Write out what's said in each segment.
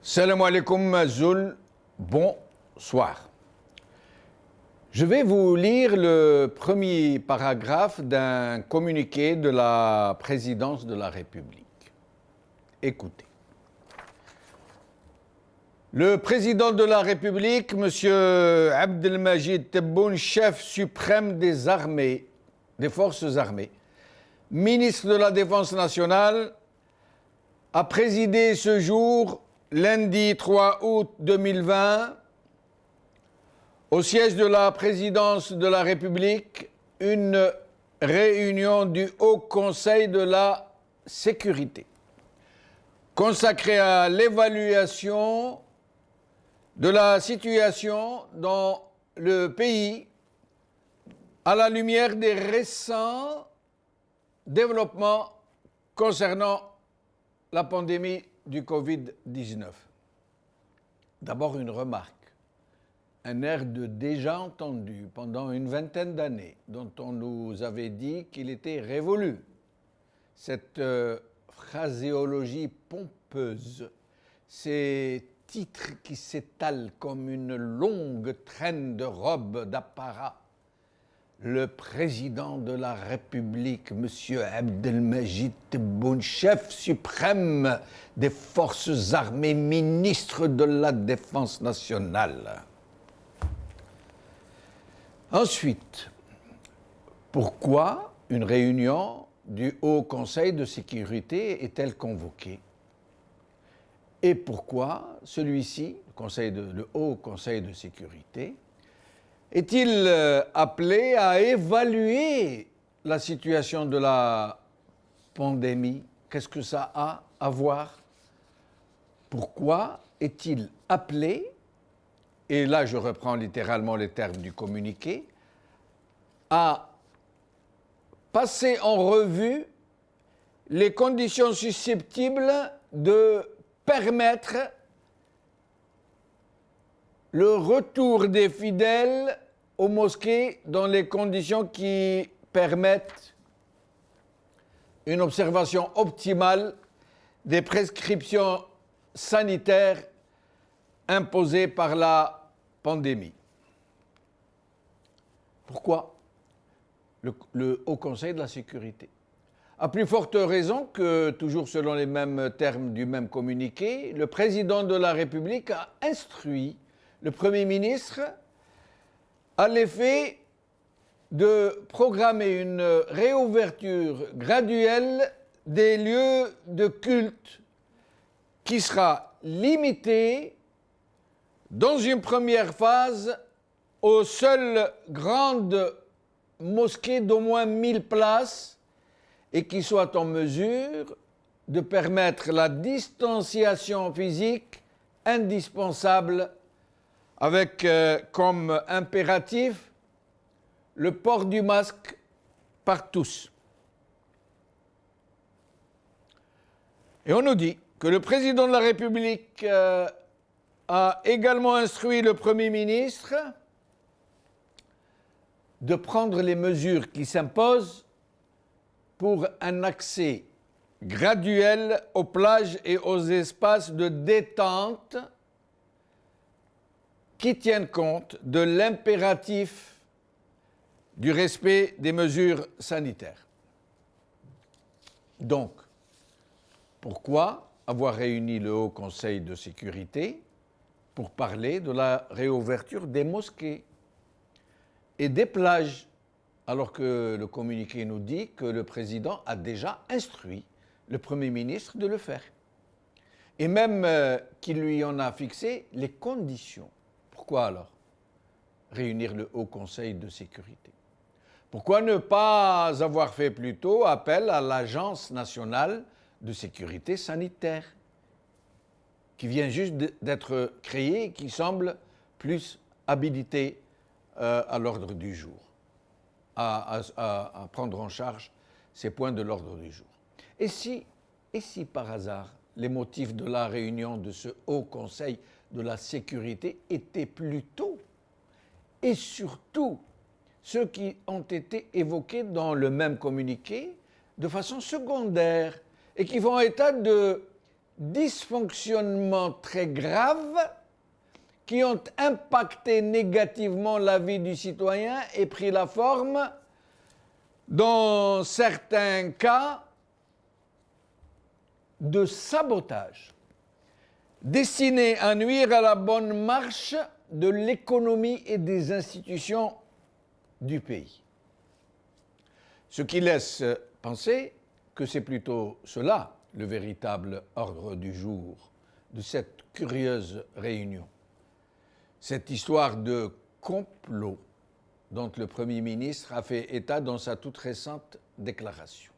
Salam alaikum Zul, bonsoir. Je vais vous lire le premier paragraphe d'un communiqué de la présidence de la République. Écoutez. Le président de la République, M. Abdelmajid Tebboune, chef suprême des armées, des forces armées, ministre de la Défense nationale, a présidé ce jour, lundi 3 août 2020, au siège de la présidence de la République, une réunion du Haut Conseil de la sécurité, consacrée à l'évaluation de la situation dans le pays à la lumière des récents développements concernant la pandémie du Covid-19. D'abord une remarque, un air de déjà entendu pendant une vingtaine d'années, dont on nous avait dit qu'il était révolu. Cette phraséologie pompeuse, ces titres qui s'étalent comme une longue traîne de robe d'apparat. Le président de la République, M. Abdelmajid Tebboune, chef suprême des forces armées, ministre de la Défense nationale. Ensuite, pourquoi une réunion du Haut Conseil de sécurité est-elle convoquée? Et pourquoi celui-ci, le Haut Conseil de sécurité, est-il appelé à évaluer la situation de la pandémie? Qu'est-ce que ça a à voir? Pourquoi est-il appelé, et là je reprends littéralement les termes du communiqué, à passer en revue les conditions susceptibles de permettre le retour des fidèles aux mosquées dans les conditions qui permettent une observation optimale des prescriptions sanitaires imposées par la pandémie. Pourquoi le Haut Conseil de la sécurité? À plus forte raison que, toujours selon les mêmes termes du même communiqué, le président de la République a instruit le Premier ministre à l'effet de programmer une réouverture graduelle des lieux de culte qui sera limitée dans une première phase aux seules grandes mosquées d'au moins 1000 places et qui soit en mesure de permettre la distanciation physique indispensable avec comme impératif le port du masque par tous. Et on nous dit que le président de la République a également instruit le Premier ministre de prendre les mesures qui s'imposent pour un accès graduel aux plages et aux espaces de détente qui tiennent compte de l'impératif du respect des mesures sanitaires. Donc, pourquoi avoir réuni le Haut Conseil de sécurité pour parler de la réouverture des mosquées et des plages, alors que le communiqué nous dit que le président a déjà instruit le Premier ministre de le faire, et même qu'il lui en a fixé les conditions? Pourquoi alors réunir le Haut Conseil de sécurité? Pourquoi ne pas avoir fait plutôt appel à l'Agence nationale de sécurité sanitaire, qui vient juste d'être créée et qui semble plus habilitée à l'ordre du jour, à prendre en charge ces points de l'ordre du jour? Et si par hasard les motifs de la réunion de ce Haut Conseil de la sécurité étaient plutôt, et surtout, ceux qui ont été évoqués dans le même communiqué de façon secondaire et qui font état de dysfonctionnements très graves qui ont impacté négativement la vie du citoyen et pris la forme, dans certains cas, de sabotage, destiné à nuire à la bonne marche de l'économie et des institutions du pays. Ce qui laisse penser que c'est plutôt cela, le véritable ordre du jour de cette curieuse réunion. Cette histoire de complot dont le Premier ministre a fait état dans sa toute récente déclaration.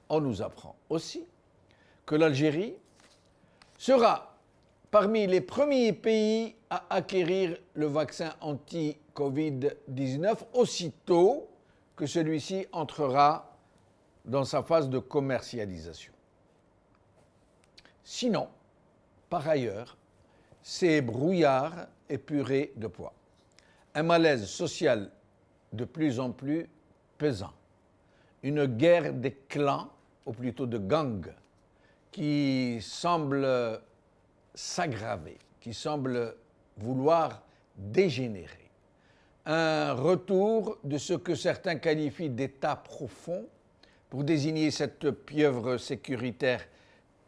On nous apprend aussi que l'Algérie sera parmi les premiers pays à acquérir le vaccin anti-Covid-19 aussitôt que celui-ci entrera dans sa phase de commercialisation. Sinon, par ailleurs, c'est brouillard épuré de poids. Un malaise social de plus en plus pesant. Une guerre des clans, ou plutôt de gangs, qui semble s'aggraver, qui semble vouloir dégénérer. Un retour de ce que certains qualifient d'état profond pour désigner cette pieuvre sécuritaire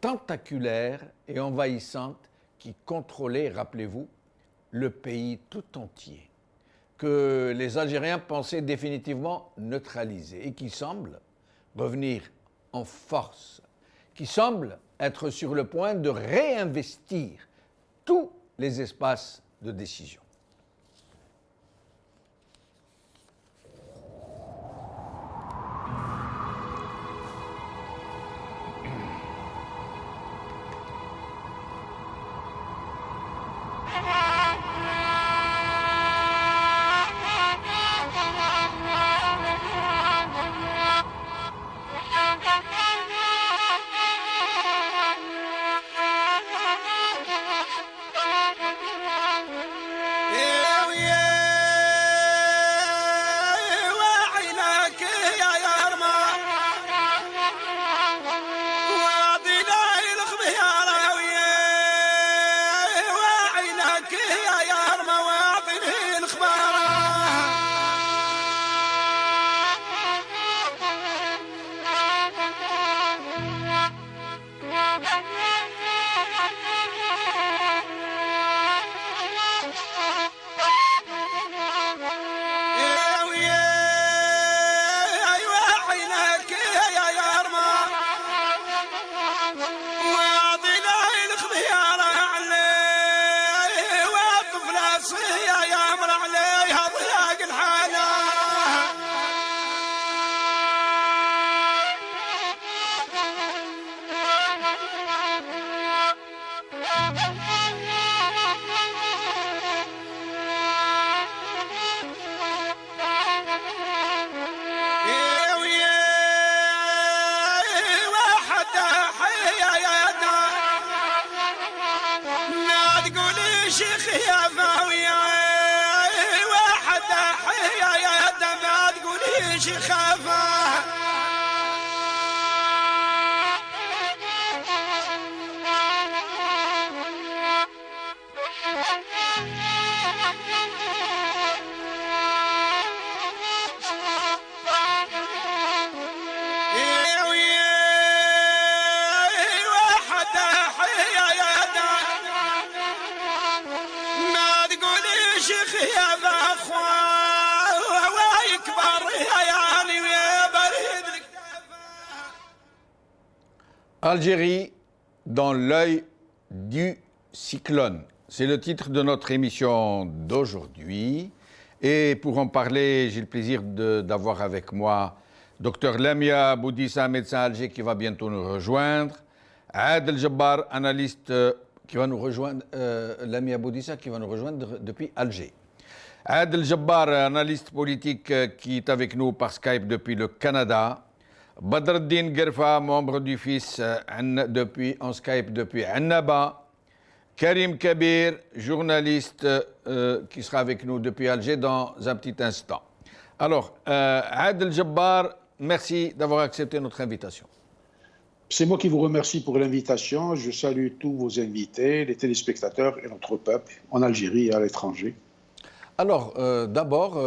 tentaculaire et envahissante qui contrôlait, rappelez-vous, le pays tout entier, que les Algériens pensaient définitivement neutraliser et qui semble revenir en force, qui semble être sur le point de réinvestir tous les espaces de décision. Algérie dans l'œil du cyclone. C'est le titre de notre émission d'aujourd'hui. Et pour en parler, j'ai le plaisir d'avoir avec moi Dr Lamia Boudissa, médecin à Alger, qui va bientôt nous rejoindre. Adel Jabbar, analyste qui va nous rejoindre. Lamia Boudissa qui va nous rejoindre depuis Alger. Adel Jabbar, analyste politique qui est avec nous par Skype depuis le Canada. Badreddine Gerfa, membre du FIS en Skype depuis Annaba. Karim Kabir, journaliste qui sera avec nous depuis Alger dans un petit instant. Alors, Adel Jabbar, merci d'avoir accepté notre invitation. C'est moi qui vous remercie pour l'invitation. Je salue tous vos invités, les téléspectateurs et notre peuple en Algérie et à l'étranger. Alors, d'abord,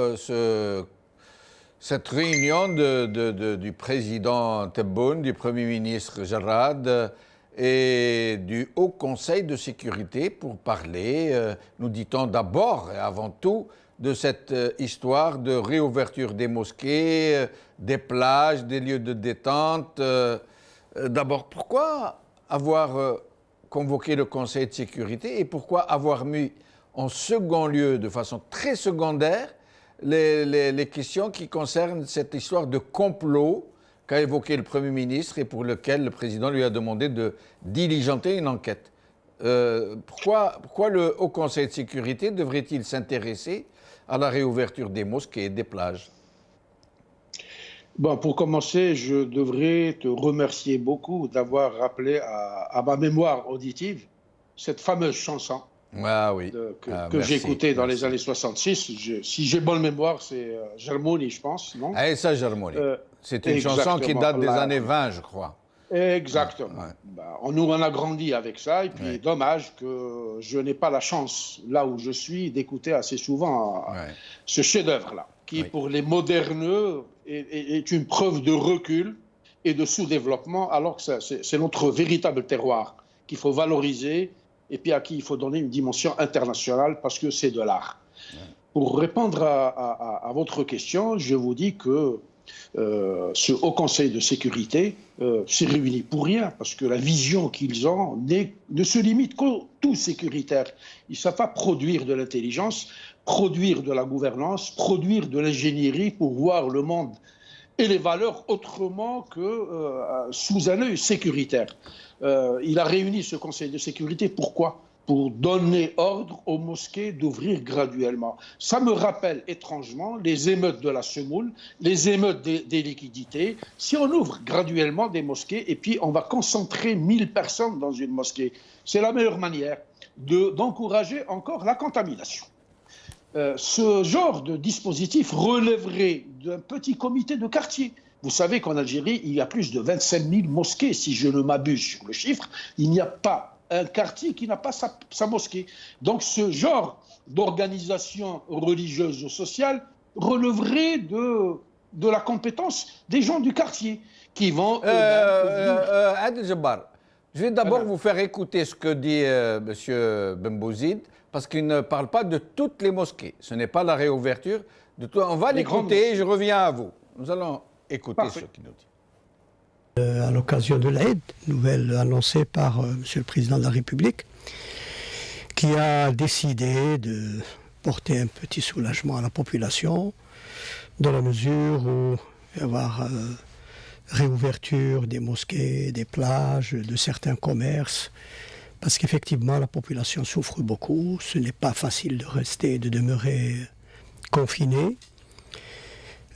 cette réunion du président Tebboune, du Premier ministre Jarrad et du Haut Conseil de sécurité pour parler, nous dit-on d'abord et avant tout, de cette histoire de réouverture des mosquées, des plages, des lieux de détente. D'abord, pourquoi avoir convoqué le Conseil de sécurité et pourquoi avoir mis en second lieu, de façon très secondaire, les questions qui concernent cette histoire de complot qu'a évoqué le Premier ministre et pour lequel le président lui a demandé de diligenter une enquête. Pourquoi le Haut Conseil de sécurité devrait-il s'intéresser à la réouverture des mosquées et des plages? Bon, pour commencer, je devrais te remercier beaucoup d'avoir rappelé à ma mémoire auditive cette fameuse chanson Ah oui, que j'écoutais dans les années 66. Si j'ai bonne mémoire, c'est Germoni, je pense, non? Ah, et ça, Germoni. C'est une chanson qui date des années 20, je crois. Exactement. Ouais. Ben, nous, on a grandi avec ça, et puis Ouais. dommage que je n'ai pas la chance, là où je suis, d'écouter assez souvent ce chef-d'œuvre-là, qui, Oui. pour les moderneux, est une preuve de recul et de sous-développement, alors que c'est notre véritable terroir qu'il faut valoriser et puis à qui il faut donner une dimension internationale parce que c'est de l'art. Ouais. Pour répondre à votre question, je vous dis que ce Haut Conseil de sécurité s'est réuni pour rien, parce que la vision qu'ils ont ne se limite qu'au tout sécuritaire. Ils ne savent pas produire de l'intelligence, produire de la gouvernance, produire de l'ingénierie pour voir le monde et les valeurs autrement que sous un œil sécuritaire. Il a réuni ce Conseil de sécurité, pourquoi ? Pour donner ordre aux mosquées d'ouvrir graduellement. Ça me rappelle étrangement les émeutes de la semoule, les émeutes des liquidités. Si on ouvre graduellement des mosquées et puis on va concentrer 1000 personnes dans une mosquée, c'est la meilleure manière d'encourager encore la contamination. Ce genre de dispositif relèverait d'un petit comité de quartier. Vous savez qu'en Algérie, il y a plus de 25 000 mosquées, si je ne m'abuse sur le chiffre. Il n'y a pas un quartier qui n'a pas sa mosquée. Donc ce genre d'organisation religieuse ou sociale relèverait de la compétence des gens du quartier qui vont Adel Jabbar, je vais d'abord vous faire écouter ce que dit M. Benbouzid, parce qu'il ne parle pas de toutes les mosquées. Ce n'est pas la réouverture de tout. On va l'écouter et je reviens à vous. Nous allons écouter ce qu'il nous dit. À l'occasion de l'Aïd, nouvelle annoncée par Monsieur le Président de la République, qui a décidé de porter un petit soulagement à la population, dans la mesure où il va y avoir réouverture des mosquées, des plages, de certains commerces, parce qu'effectivement la population souffre beaucoup, ce n'est pas facile de demeurer confiné.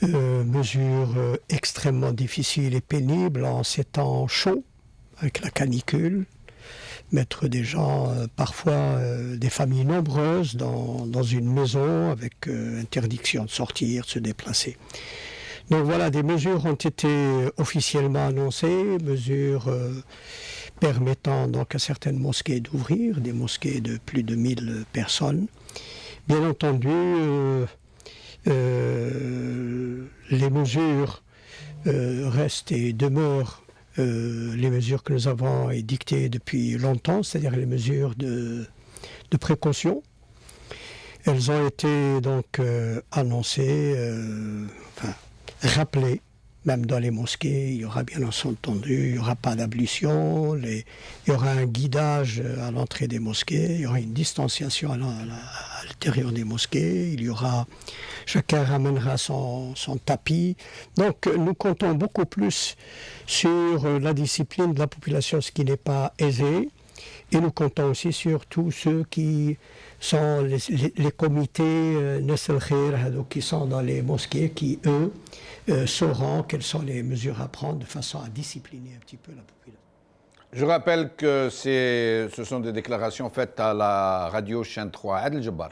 Mesure extrêmement difficile et pénible en ces temps chauds, avec la canicule, mettre des gens, parfois des familles nombreuses, dans une maison avec interdiction de sortir, de se déplacer. Donc voilà, des mesures ont été officiellement annoncées, mesures permettant donc à certaines mosquées d'ouvrir, des mosquées de plus de 1000 personnes. Bien entendu, les mesures restent et demeurent les mesures que nous avons édictées depuis longtemps, c'est-à-dire les mesures de précaution. Elles ont été donc annoncées, rappelées, même dans les mosquées. Il y aura bien entendu, il n'y aura pas d'ablution, il y aura un guidage à l'entrée des mosquées, il y aura une distanciation à l'intérieur des mosquées, chacun ramènera son tapis. Donc nous comptons beaucoup plus sur la discipline de la population, ce qui n'est pas aisé, et nous comptons aussi sur tous ceux qui sont les comités Nesl Khair, qui sont dans les mosquées, qui eux sauront quelles sont les mesures à prendre de façon à discipliner un petit peu la population. Je rappelle que ce sont des déclarations faites à la radio Chaîne 3. Adel Jabbar.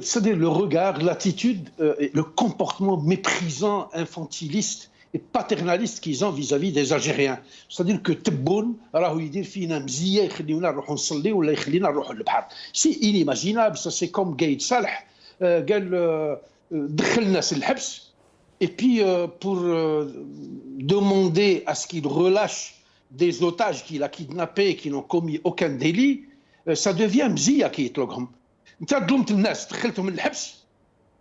C'est-à-dire le regard, l'attitude, le comportement méprisant, infantiliste et paternaliste qu'ils ont vis-à-vis des Algériens. C'est-à-dire que Tebboune, c'est inimaginable, ça c'est comme Gaïd Salah, et puis pour demander à ce qu'il relâche des otages qu'il a kidnappés, qui n'ont commis aucun délit, ça devient mzia qui يطلقهم. انت ظلمت الناس دخلتهم الحبس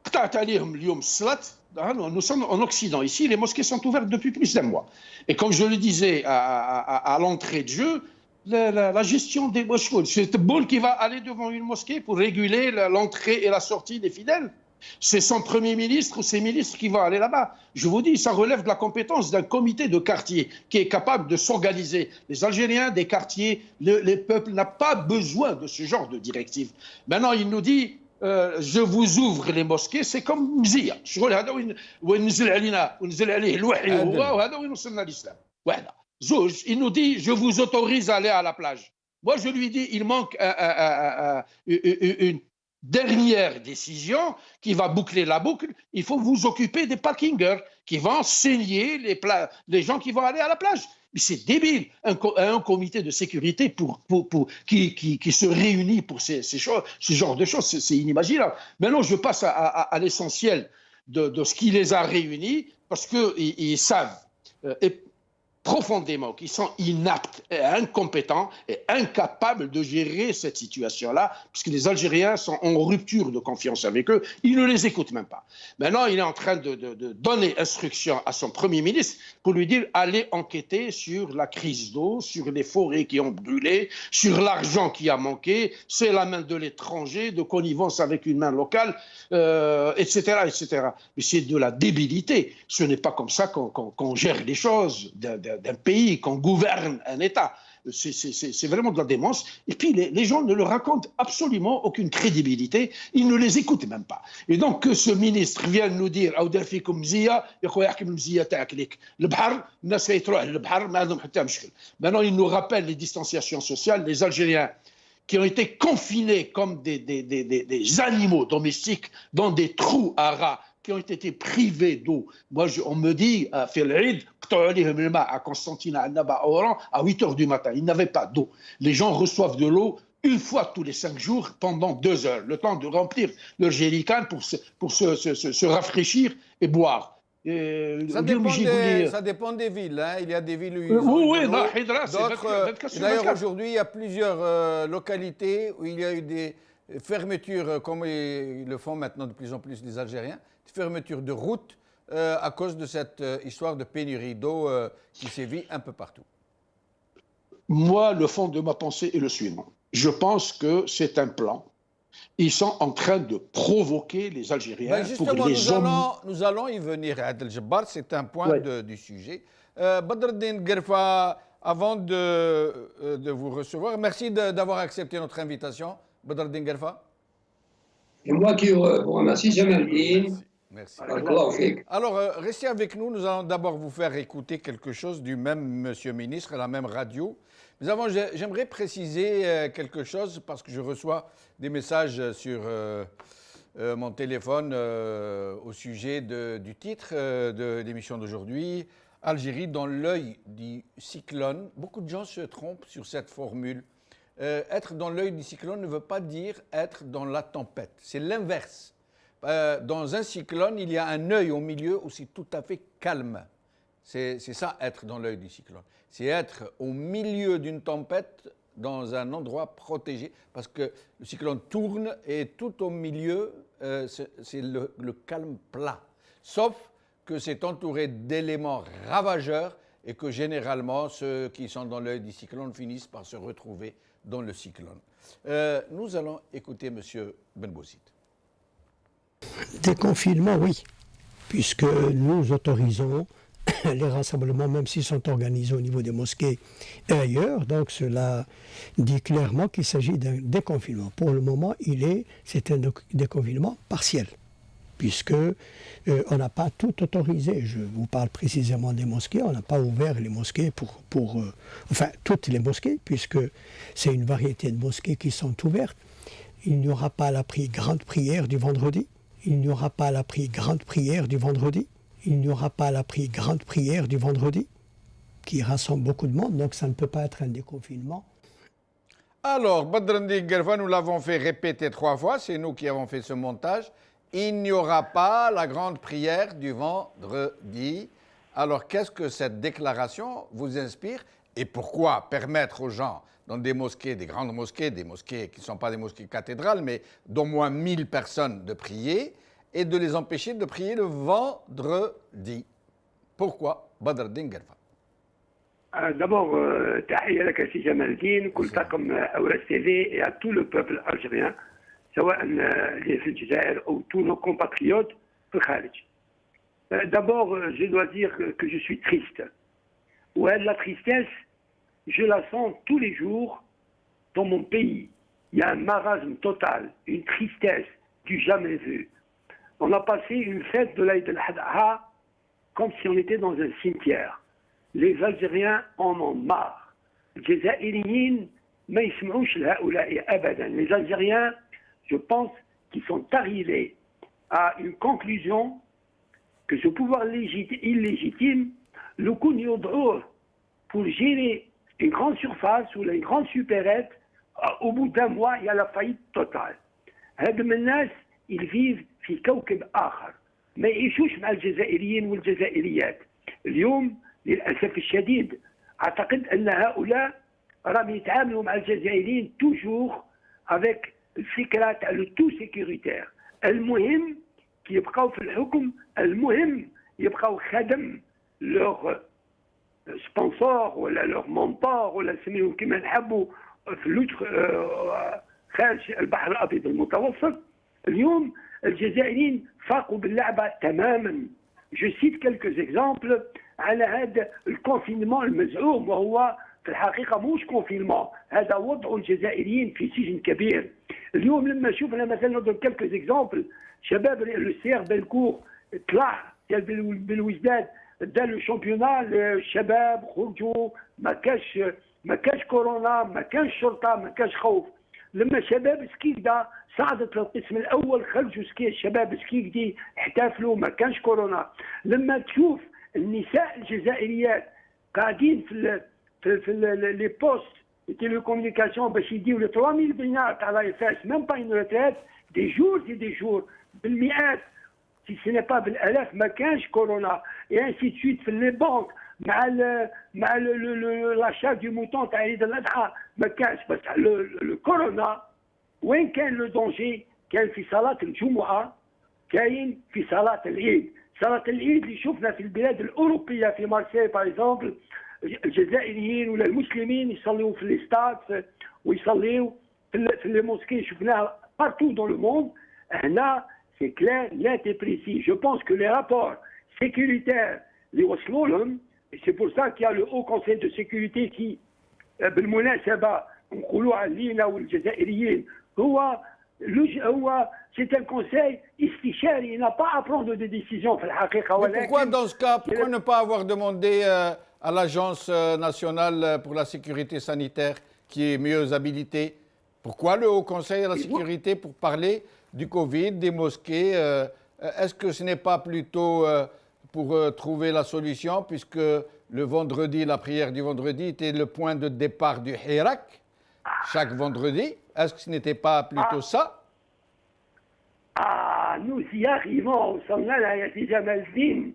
قطعت عليهم اليوم الصلاة. Nous sommes en Occident. Ici, les mosquées sont ouvertes depuis plus d'un mois. Et comme je le disais à l'entrée de jeu, la gestion des mosquées, c'est Tebboune qui va aller devant une mosquée pour réguler l'entrée et la sortie des fidèles. C'est son Premier ministre ou ses ministres qui vont aller là-bas. Je vous dis, ça relève de la compétence d'un comité de quartier qui est capable de s'organiser. Les Algériens des quartiers, les peuples n'ont pas besoin de ce genre de directive. Maintenant, il nous dit... je vous ouvre les mosquées, c'est comme مزية. شغل هذا وين نزل علينا ونزل عليه الوحي وهذا وين وصلنا l'islam. واحدة. زوج, il nous dit je vous autorise à aller à la plage. Moi je lui dis il manque une dernière décision qui va boucler la boucle. Il faut vous occuper des parkingers qui vont saigner les gens qui vont aller à la plage. Mais c'est débile, un comité de sécurité qui se réunit pour ce genre de choses, c'est inimaginable. Maintenant, je passe à l'essentiel de ce qui les a réunis, parce qu'ils savent profondément qu'ils sont inaptes et incompétents et incapables de gérer cette situation-là, puisque les Algériens sont en rupture de confiance avec eux, ils ne les écoutent même pas. Maintenant, il est en train de donner instruction à son Premier ministre pour lui dire allez enquêter sur la crise d'eau, sur les forêts qui ont brûlé, sur l'argent qui a manqué, c'est la main de l'étranger, de connivence avec une main locale, etc., etc. Mais c'est de la débilité. Ce n'est pas comme ça qu'on gère les choses d'un pays, qu'on gouverne un État. C'est vraiment de la démence. Et puis les gens ne leur racontent absolument aucune crédibilité. Ils ne les écoutent même pas. Et donc que ce ministre vienne nous dire maintenant il nous rappelle les distanciations sociales. Les Algériens qui ont été confinés comme des animaux domestiques dans des trous à rats, qui ont été privés d'eau. Moi, on me dit, à Constantine, à Oran, à 8 h du matin, ils n'avaient pas d'eau. Les gens reçoivent de l'eau une fois tous les 5 jours pendant 2 heures, le temps de remplir leur jerrycan pour se rafraîchir et boire. Ça dépend des villes. Hein. Il y a des villes où oui, d'autres. D'ailleurs, aujourd'hui, il y a plusieurs localités où il y a eu des fermetures, comme ils le font maintenant de plus en plus les Algériens, des fermetures de routes à cause de cette histoire de pénurie d'eau qui sévit un peu partout. Moi, le fond de ma pensée est le suivant. Je pense que c'est un plan. Ils sont en train de provoquer les Algériens justement, pour les nous allons y venir, Adel Jabbar, c'est un point du sujet. Badreddine Guerfa, avant de vous recevoir, merci d'avoir accepté notre invitation. Badreddine Guerfa. C'est moi qui vous remercie, Jamaldine. Merci. Alors, restez avec nous. Nous allons d'abord vous faire écouter quelque chose du même monsieur ministre à la même radio. Mais avant, j'aimerais préciser quelque chose parce que je reçois des messages sur mon téléphone au sujet du titre de l'émission d'aujourd'hui, Algérie dans l'œil du cyclone. Beaucoup de gens se trompent sur cette formule. Être dans l'œil du cyclone ne veut pas dire être dans la tempête. C'est l'inverse. Dans un cyclone, il y a un œil au milieu où c'est tout à fait calme. C'est ça, être dans l'œil du cyclone. C'est être au milieu d'une tempête dans un endroit protégé, parce que le cyclone tourne et tout au milieu, c'est le calme plat. Sauf que c'est entouré d'éléments ravageurs et que généralement, ceux qui sont dans l'œil du cyclone finissent par se retrouver dans le cyclone. Nous allons écouter M. Benbousit. Déconfinement, oui, puisque nous autorisons les rassemblements, même s'ils sont organisés au niveau des mosquées et ailleurs. Donc cela dit clairement qu'il s'agit d'un déconfinement. Pour le moment, c'est un déconfinement partiel, puisque on n'a pas tout autorisé. Je vous parle précisément des mosquées. On n'a pas ouvert les mosquées enfin toutes les mosquées, puisque c'est une variété de mosquées qui sont ouvertes. Il n'y aura pas la grande prière du vendredi. Il n'y aura pas la grande prière du vendredi. il n'y aura pas la grande prière du vendredi, qui rassemble beaucoup de monde, donc ça ne peut pas être un déconfinement. Alors, Badreddine Guelfa, nous l'avons fait répéter 3 fois, c'est nous qui avons fait ce montage. Il n'y aura pas la grande prière du vendredi. Alors, qu'est-ce que cette déclaration vous inspire et pourquoi permettre aux gens, dans des mosquées, des grandes mosquées, des mosquées qui ne sont pas des mosquées cathédrales, mais d'au moins 1000 personnes de prier, et de les empêcher de prier le vendredi? Pourquoi, Badreddine Guelfa? D'abord, تحية لك سي جمال الدين كل طاقم أوراس تيفي et à tout le peuple algérien سواء اللي في الجزائر أو tous nos compatriotes في الخارج. D'abord, je dois dire que je suis triste. Ouais, la tristesse, je la sens tous les jours dans mon pays. Il y a un marasme total, une tristesse du jamais vu. On a passé une fête de l'Aïd al-Adha comme si on était dans un cimetière. Les Algériens en ont marre. Les Algériens, je pense qu'ils sont arrivés à une conclusion que ce pouvoir illégitime, le coup pour gérer une grande surface ou une grande supérette, au bout d'un mois, il y a la faillite totale. Ils vivent في كوكب آخر ما يعيشوش مع الجزائريين والجزائريات. اليوم للأسف الشديد أعتقد أن هؤلاء راهم يتعاملوا مع الجزائريين توجور افيك الفكرة تاع لو تو سيكوريتير. المهم كي يبقاو في الحكم، المهم يبقاو خدم لوغ سبونسور ولا لوغ مونطور ولا سميهم كما نحبوا في لوتر خارج البحر الأبيض المتوسط. اليوم الجزائريين فاقوا باللعبة تماما. جو سيت كلكوز اكزامبل على هذا الكونفينمون المزعوم، وهو في الحقيقة موش كونفينمون، هذا وضع الجزائريين في سجن كبير. اليوم لما شفنا مثلا نضرب كلكوز اكزامبل، شباب السير بلكور طلع بالوزداد دار لو شامبيونال، الشباب خرجوا، ما كاش كورونا، ما كانش شرطة، ما كانش خوف. لما شباب سكيكدا صعدت للقسم الاول خرجوا الشباب سكيكدي احتفلوا، ما كانش كورونا. لما تشوف النساء الجزائريات قاعدين في لي بوست تيليكومونيكاسيون باش يديو ل 3000 دينار تاع لا اف اس، ميم با اون ريتريت، دي جور بالمئات سي سي با بالالاف، ما كانش كورونا. اي انسي دو سويت في لي بانك مع لاشا دو موتون تاع عيد الاضحى ما كانش. بس لو كورونا وين كان لو دونجي؟ كان في صلاه الجمعه، كاين في صلاه العيد. صلاه العيد اللي شفنا في البلاد الاوروبيه في مارسيل باغ اكزومبل، الجزائريين ولا المسلمين يصليوا في الاستاد ويصليوا في لي موسكي، شفناها بارتو دون لو موند. هنا سي كلير نيت اي بريسي. جو بونس كو لي رابور سيكوريتير اللي وصلوا لهم، سي بور سا كي لو او كونسيل دو سيكوريتي كي بالمناسبه نقولوها لينا والجزائريين، هو سي ان كونسيل استشاري، n'a pas à prendre des décisions في الحقيقه. Mais pourquoi dans ce cas, pourquoi ne pas avoir demandé à l'Agence nationale pour la sécurité sanitaire qui est mieux habilitée? Pourquoi le Haut Conseil à la sécurité pour parler du Covid, des mosquées? Est-ce que ce n'est pas plutôt pour trouver la solution, puisque le vendredi, la prière du vendredi était le point de départ du Hirak chaque vendredi? Est-ce que ce n'était pas plutôt ça? nous y arrivons. وصلنا لها يا سي جمال الدين،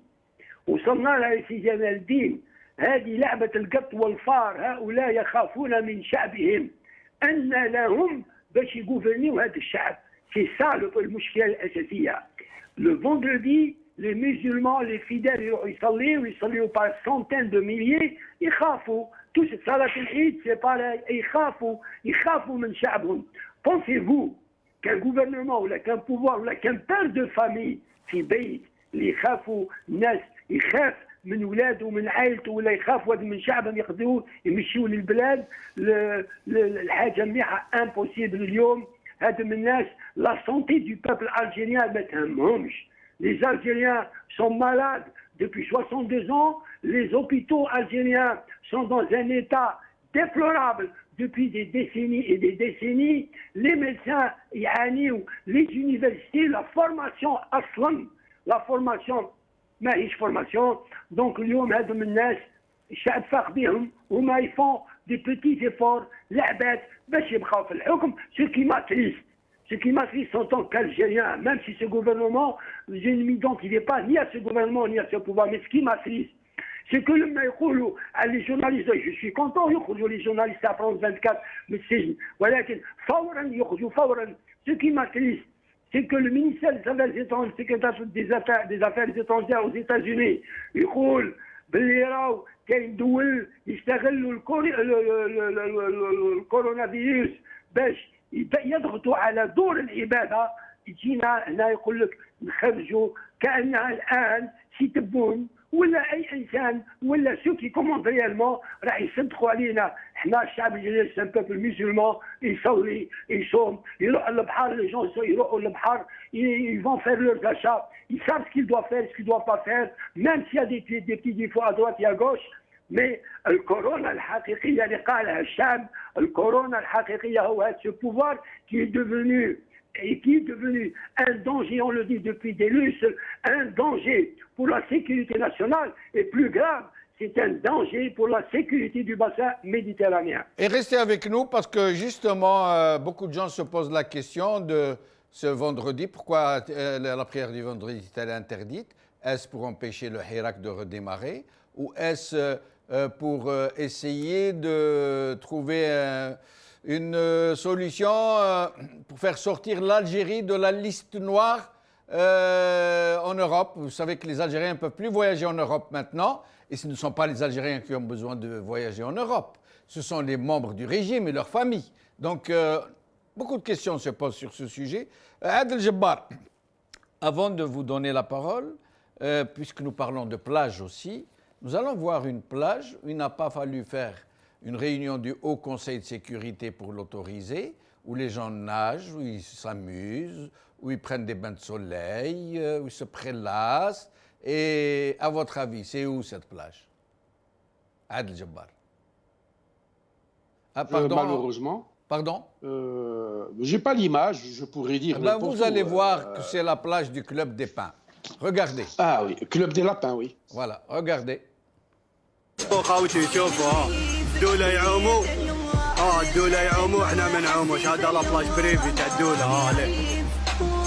وصلنا لها يا سي جمال الدين. هذه لعبة القط والفار. هؤلاء يخافون من شعبهم أن لهم باش يغوفرنيو هذا الشعب. سي سا المشكلة الأساسية. لو فوندردي les musulmans, les fidèles يصليوا par centaines de milliers، يخافوا. tous صلاة العيد c'est pareil، يخافوا من شعبهم. Pensez-vous qu'un gouvernement ولا qu'un pouvoir ولا qu'un père de famille في بيت اللي يخافوا الناس، يخاف من ولاده ومن عائلته، ولا يخاف واحد من شعبهم يقدروا يمشيوا للبلاد؟ الحاجه مليحه امبوسيبل. اليوم هذا من الناس لا سونتي دو بوبل الجيريان ما تهمهمش. Les Algériens sont malades depuis 62 ans. Les hôpitaux algériens sont dans un état déplorable depuis des décennies et des décennies. Les médecins, les universités, la formation aslan, la formation ماهيش فورماسيون. دونك اليوم هذوم الناس الشعب فاق بهم وما يفون دي بيتي ايفور العباد باش يبقاو في الحكم. سو كي ما تريست en tant qu'Algérien, même si ce gouvernement, je ne m'identifie pas ni à ce gouvernement ni à ce pouvoir, mais ce qui m'attriste, c'est que les journalistes, je suis content, les journalistes à France 24, mais c'est, voilà, ce qui m'attriste, c'est que le ministère des Affaires étrangères, le secrétaire des Affaires étrangères aux États-Unis, يقول باللي راهو كاين دول يستغلوا الكورونا فيروس باش يضغطوا على دور العباده. يجينا هنا يقول لك نخرجوا كانها الان سي تبون ولا اي انسان ولا سو كي كوموند ريالمون راح يصدقوا علينا. احنا الشعب الجزائري سان بوبل مسلمان يصلي يصوم يروح للبحر. لي جون يروحوا للبحر ils vont faire leurs achats, ils savent ce qu'ils doivent faire, ce qu'ils ne doivent pas faire, même s'il y a des petits défauts à droite et à gauche. Mais الكورونا الحقيقيه اللي قالها الشعب، الكورونا الحقيقيه هو هذا ce pouvoir qui est devenu un danger, on le dit depuis des lustres, un danger pour la sécurité nationale et plus grave, c'est un danger pour la sécurité du bassin méditerranéen. Et restez avec nous parce que justement, beaucoup de gens se posent la question de ce vendredi. Pourquoi la prière du vendredi est-elle interdite? Est-ce pour empêcher le Hirak de redémarrer ou est-ce pour essayer de trouver une solution pour faire sortir l'Algérie de la liste noire en Europe? Vous savez que les Algériens ne peuvent plus voyager en Europe maintenant, et ce ne sont pas les Algériens qui ont besoin de voyager en Europe, ce sont les membres du régime et leurs familles. Donc, beaucoup de questions se posent sur ce sujet. Adel Jabbar, avant de vous donner la parole, puisque nous parlons de plage aussi, nous allons voir une plage où il n'a pas fallu faire une réunion du Haut Conseil de sécurité pour l'autoriser, où les gens nagent, où ils s'amusent, où ils prennent des bains de soleil, où ils se prélassent. Et à votre avis, c'est où cette plage? Adel Jabbar. Ah, pardon. Malheureusement. Pardon? J'ai pas l'image, je pourrais dire. Ben vous allez voir que c'est la plage du Club des Pins. Regardez. Ah oui, Club des Lapins, oui. Voilà, regardez. خوتي شوفوا الدولة يعوموا الدولة يعوموا احنا ما نعوموش. هذا لابلاج بريفي تاع الدولة ليه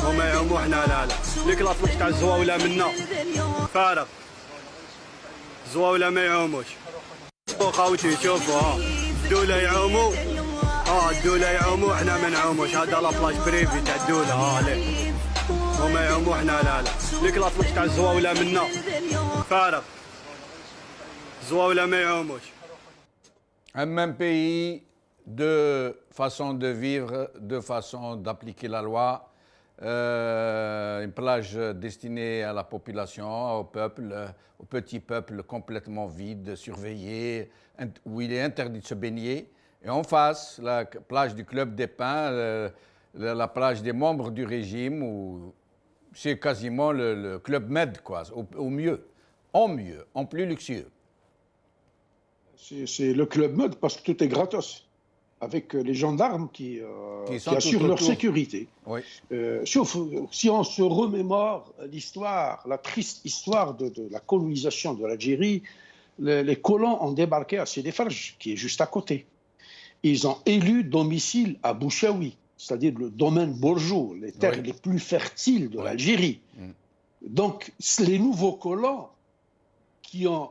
هما يعوموا احنا لا ليك لابلاج تاع الزواولة منا فارغ. الزواولة ما يعوموش. خوتي شوفوا الدولة يعوموا الدولة يعوموا احنا ما نعوموش. هذا لابلاج بريفي تاع الدولة ليه هما يعوموا احنا لا ليك لابلاج تاع الزواولة منا فارغ. Un même pays, deux façons de vivre, deux façons d'appliquer la loi. Une plage destinée à la population, au peuple, au petit peuple complètement vide, surveillé, où il est interdit de se baigner. Et en face, la plage du Club des Pins, la plage des membres du régime, où c'est quasiment le Club Med, quoi, au mieux, en plus luxueux. C'est le Club Med parce que tout est gratos, avec les gendarmes qui assurent leur sécurité. Oui. Sauf si on se remémore l'histoire, la triste histoire de la colonisation de l'Algérie, les colons ont débarqué à Sidi Farj, qui est juste à côté. Ils ont élu domicile à Bouchaoui, c'est-à-dire le domaine bourgeois, les terres les plus fertiles de l'Algérie. Donc, les nouveaux colons qui ont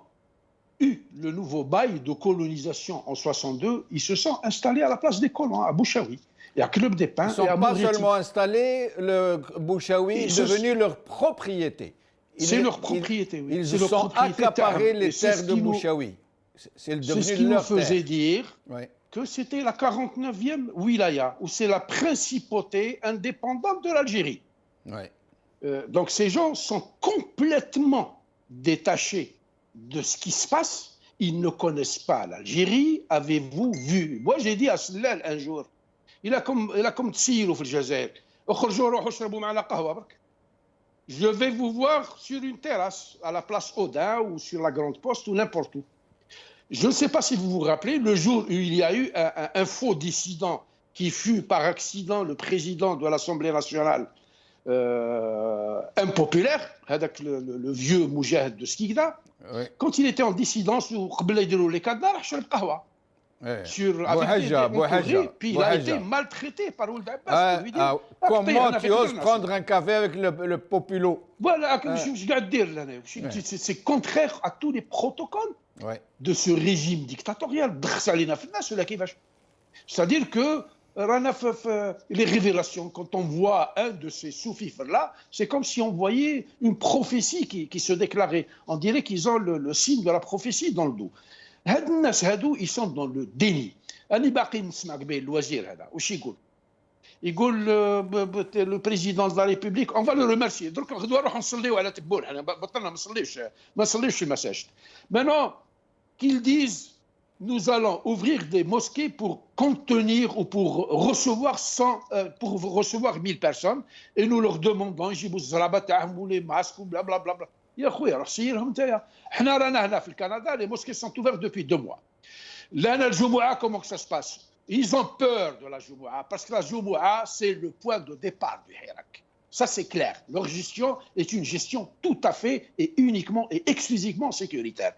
eu le nouveau bail de colonisation en 62, ils se sont installés à la place des colons, à Bouchaoui, et à Club des Pins. Ils ne sont pas seulement installés, le Bouchaoui est devenu leur propriété. C'est leur propriété, oui. Ils se sont accaparés les terres de Bouchaoui. C'est ce qui nous faisait dire que c'était la 49e wilaya, où c'est la principauté indépendante de l'Algérie. Donc ces gens sont complètement détachés de ce qui se passe. Ils ne connaissent pas l'Algérie. Avez-vous vu? Moi, j'ai dit à Slal un jour, il a comme Tsirou في الجزائر. Je vais vous voir sur une terrasse, à la place Odin ou sur la Grande Poste ou n'importe où. Je ne sais pas si vous vous rappelez, le jour où il y a eu un faux dissident qui fut par accident le président de l'Assemblée nationale impopulaire, avec le vieux Moujahid de Skikda, quand il était en dissidence, les cadres, sur puis il a été maltraité par Ould Abbas. Comment tu oses prendre un café avec le populo? Voilà, c'est contraire à tous les protocoles de ce régime dictatorial. C'est-à-dire que les révélations, quand on voit un de ces soufifs-là, c'est comme si on voyait une prophétie qui se déclarait. On dirait qu'ils ont le signe de la prophétie dans le dos. Ils sont dans le déni. Le président de la République, on va le remercier. Maintenant, qu'ils disent, nous allons ouvrir des mosquées pour contenir ou pour recevoir 1000 personnes, et nous leur demandons, les masques, blablabla. Les mosquées sont ouvertes depuis 2 mois. Comment que ça se passe? Ils ont peur de la Jumu'ah, parce que la Jumu'ah, c'est le point de départ du Hirak. Ça, c'est clair. Leur gestion est une gestion tout à fait et uniquement et exclusivement sécuritaire.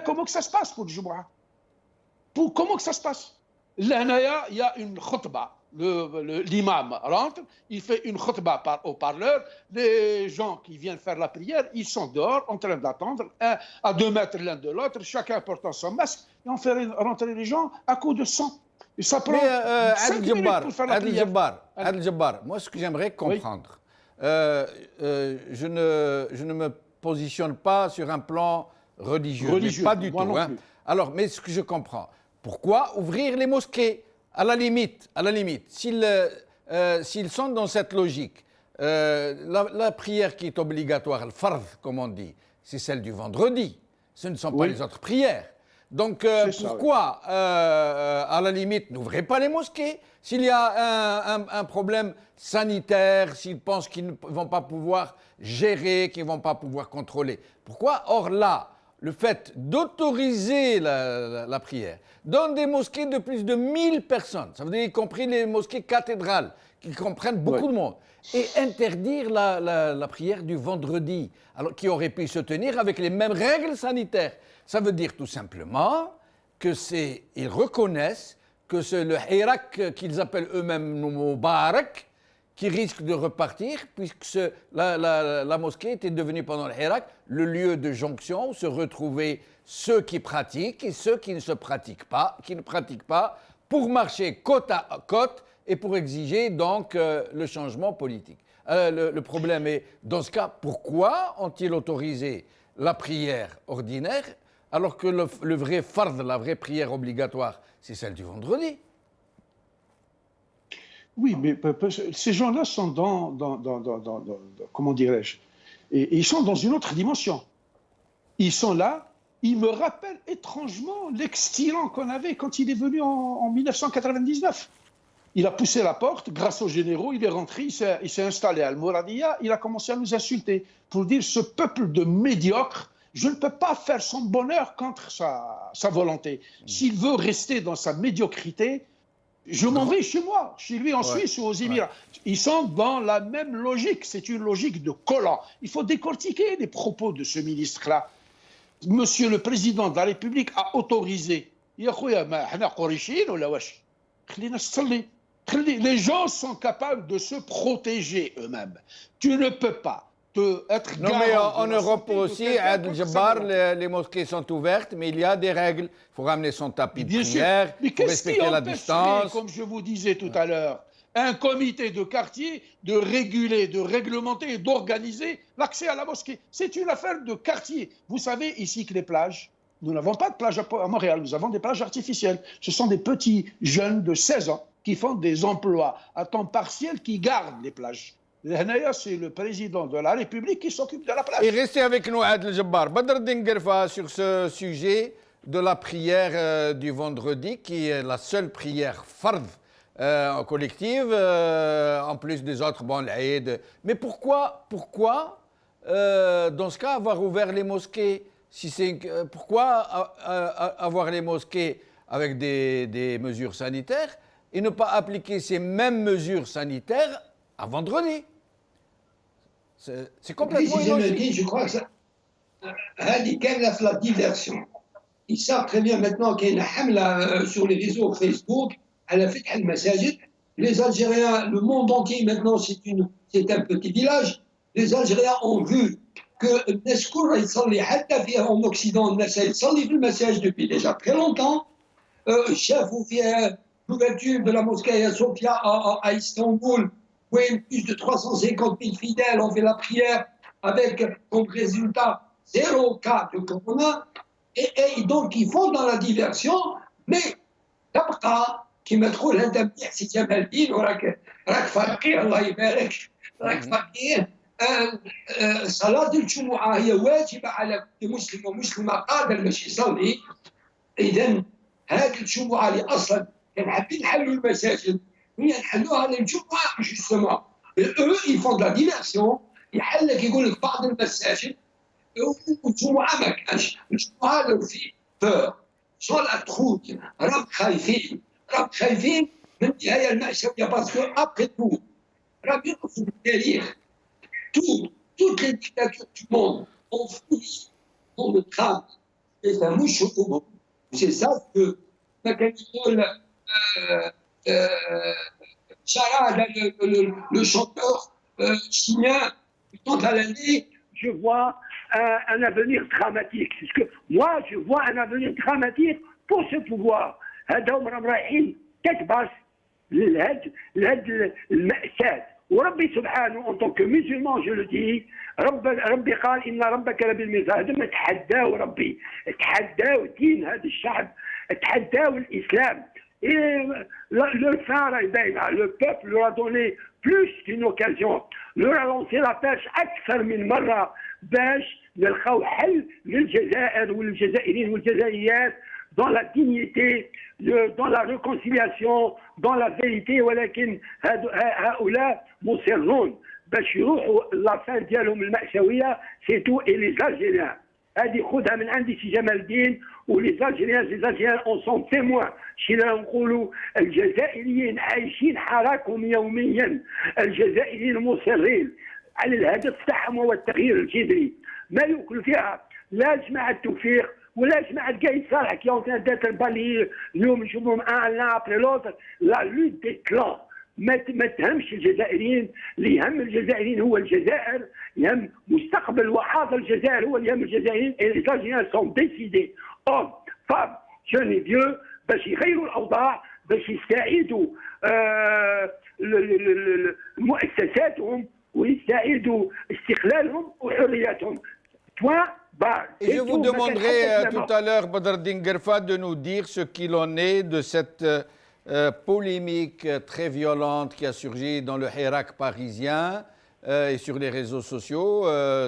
Comment que ça se passe pour le Jumu'ah? Comment que ça se passe? Là, il y a une khutba. L'imam rentre, il fait une khutba par haut-parleur. Les gens qui viennent faire la prière, ils sont dehors en train d'attendre, à 2 mètres l'un de l'autre, chacun portant son masque, et on fait rentrer les gens à coups de sang. Et ça prend 5 minutes pour faire la prière. Adel Jabbar, moi ce que j'aimerais comprendre, je ne me positionne pas sur un plan religieux mais pas du tout. Alors, mais ce que je comprends, pourquoi ouvrir les mosquées? À la limite, s'ils sont dans cette logique, la prière qui est obligatoire, le fard, comme on dit, c'est celle du vendredi. Ce ne sont pas les autres prières. Donc, pourquoi, à la limite, n'ouvrez pas les mosquées? S'il y a un problème sanitaire, s'ils pensent qu'ils ne vont pas pouvoir gérer, qu'ils ne vont pas pouvoir contrôler, pourquoi? Or là, le fait d'autoriser la prière dans des mosquées de plus de 1000 personnes, ça veut dire y compris les mosquées cathédrales, qui comprennent beaucoup de monde, et interdire la prière du vendredi, alors qui aurait pu se tenir avec les mêmes règles sanitaires. Ça veut dire tout simplement qu'ils reconnaissent que c'est le Hirak qu'ils appellent eux-mêmes Moubarak, qui risque de repartir, puisque la mosquée était devenue pendant le Hirak le lieu de jonction où se retrouvaient ceux qui pratiquent et ceux qui ne pratiquent pas, pour marcher côte à côte et pour exiger donc le changement politique. Le problème est, dans ce cas, pourquoi ont-ils autorisé la prière ordinaire alors que le vrai fard, la vraie prière obligatoire, c'est celle du vendredi? Oui, mais ces gens-là sont dans comment dirais-je, et ils sont dans une autre dimension. Ils sont là, ils me rappellent étrangement l'ex-tyran qu'on avait quand il est venu en 1999. Il a poussé la porte, grâce aux généraux, il est rentré, il s'est installé à Al-Mouradiya, il a commencé à nous insulter pour dire ce peuple de médiocres, je ne peux pas faire son bonheur contre sa volonté. S'il veut rester dans sa médiocrité, je m'en vais chez moi, chez lui en Suisse ou aux Émirats. Ils sont dans la même logique, c'est une logique de collant. Il faut décortiquer les propos de ce ministre-là. Monsieur le Président de la République a autorisé. Les gens sont capables de se protéger eux-mêmes. Tu ne peux pas être non, mais en Europe aussi, Adel Jabbar, les mosquées sont ouvertes, mais il y a des règles. Il faut ramener son tapis de prière, il faut respecter la distance. Comme je vous disais tout à l'heure, un comité de quartier de réguler, de réglementer et d'organiser l'accès à la mosquée. C'est une affaire de quartier. Vous savez ici que les plages, nous n'avons pas de plage à Montréal, nous avons des plages artificielles. Ce sont des petits jeunes de 16 ans qui font des emplois à temps partiel qui gardent les plages. C'est le président de la République qui s'occupe de la plage. Et restez avec nous, Adel Jabbar. Badreddin Guerfa, sur ce sujet de la prière du vendredi, qui est la seule prière fard collective, en plus des autres, bon, l'Aïd. Mais pourquoi dans ce cas, avoir ouvert les mosquées? Pourquoi avoir les mosquées avec des mesures sanitaires et ne pas appliquer ces mêmes mesures sanitaires à vendredi? C'est complètement illogique. Je crois que ça. هذه كامله في لا ديفيرسيون. Ils savent très bien maintenant qu'il y a une hamla sur les réseaux Facebook على فتح المساجد. Les Algériens, le monde entier maintenant, c'est un petit village. Les Algériens ont vu que الناس كلها يصلي حتى فيها en Occident الناس يصلي في المساجد depuis déjà très longtemps. شافوا فيها l'ouverture de la mosquée Hagia Sophia à Istanbul, où plus de 350 000 fidèles ont fait la prière avec comme résultat 0 cas de corona. Et donc ils font dans la diversion, mais تبقى كما تقول انت مليح سي جمال الدين وراك فقير الله يبارك راك فقير. صلاة الجمعة هي واجبة على كل مسلم ومسلمة قادر باش يصلي. إذا هذه الجمعة اللي أصلا كان حابين نحلوا المساجد هي نحلوها للجمعة جوستومون. eux ils font de la diversion. يحلك يقول لك بعض المساجد والجمعة ما كانش. الجمعة لو في بور صلاة تخوت راهم خايفين من النهاية المأساوية باسكو أبخي تو راهم يقفوا بالتاريخ. Toutes les dictatures du monde ont fouillé dans le crâne et ça mouche au monde. C'est ça que Charad, le chanteur chilien, tant à l'année. Je vois un avenir dramatique. Parce que moi, je vois un avenir dramatique pour ce pouvoir. هذوما راهم رايحين كتباس لهاد المأساة. وربي سبحانه en tant que musulman je le dis ربي قال إن ربك لبالمرصاد. هذوما تحداوا ربي تحداوا دين هذا الشعب تحداوا الإسلام. Et le fin le peuple leur a donné plus qu'une occasion. leur a lancé la pêche أكثر من مرة باش نلقاو حل للجزائر والجزائريين والجزائريات dans la dignité, dans la réconciliation, dans la vérité. ولكن هؤلاء مصرون باش يروحوا لا فان ديالهم المأساوية سي تو. اي لي الجيريان هذه خذها من عندي سي جمال الدين ولي الجيريان اون سون تيموان. شينا نقولوا الجزائريين عايشين حراكهم يوميا. الجزائريين مصرين على الهدف تاعهم هو التغيير الجذري. ما يمكن فيها لا جماعة التوفيق ولا جماعة قايد صالح كي اون دات البالي اليوم نشوفهم ان لا ابري لوتر. لا لوت دي كلان ما تهمش الجزائريين. اللي يهم الجزائريين هو الجزائر. يهم مستقبل وحاضر الجزائر هو اللي يهم الجزائريين. اي لي الجيريان سون ديسيدي اوم فام جوني فيو باش يغيروا الاوضاع باش يستعيدوا مؤسساتهم ويستعيدوا استقلالهم وحرياتهم. Et je vous demanderai tout à l'heure, Badreddine Guerfa, de nous dire ce qu'il en est de cette polémique très violente qui a surgi dans le Hirak parisien et sur les réseaux sociaux,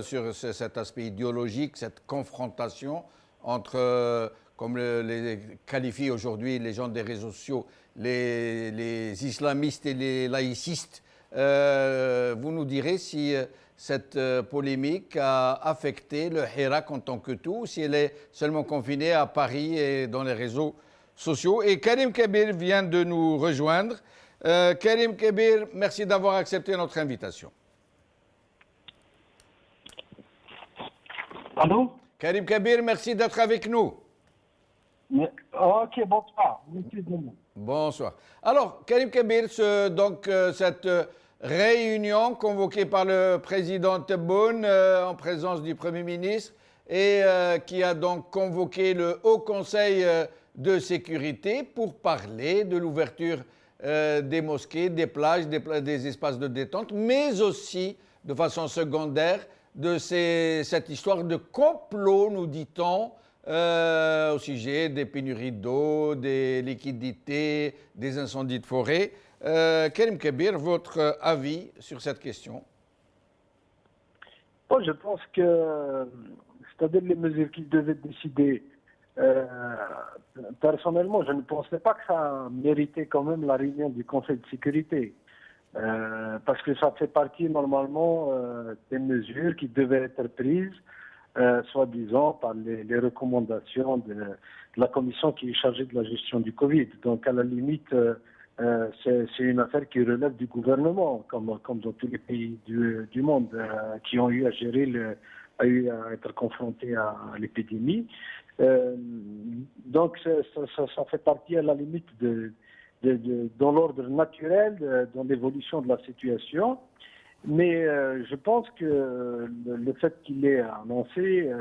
sur cet aspect idéologique, cette confrontation entre, comme les qualifient aujourd'hui les gens des réseaux sociaux, les islamistes et les laïcistes. Vous nous direz si cette polémique a affecté le Hirak en tant que tout, ou si elle est seulement confinée à Paris et dans les réseaux sociaux. Et Karim Kebir vient de nous rejoindre. Karim Kebir, merci d'avoir accepté notre invitation. Allô? Karim Kebir, merci d'être avec nous. Ok, bonsoir. Bonsoir. Alors, Karim Kebir, cette réunion convoquée par le président Tebboune en présence du Premier ministre et qui a donc convoqué le Haut Conseil de sécurité pour parler de l'ouverture des mosquées, des plages, des espaces de détente, mais aussi de façon secondaire de cette histoire de complot, nous dit-on, au sujet des pénuries d'eau, des liquidités, des incendies de forêt. Karim Kebir, votre avis sur cette question? Moi, je pense que, c'est-à-dire les mesures qu'ils devaient décider, personnellement, je ne pensais pas que ça méritait quand même la réunion du Conseil de sécurité. Parce que ça fait partie normalement des mesures qui devaient être prises, soi-disant, par les recommandations de la commission qui est chargée de la gestion du Covid. Donc, à la limite, c'est une affaire qui relève du gouvernement, comme dans tous les pays du monde qui ont eu à gérer, à être confrontés à l'épidémie. Donc ça fait partie à la limite dans l'ordre naturel, dans l'évolution de la situation. Mais je pense que le fait qu'il ait annoncé,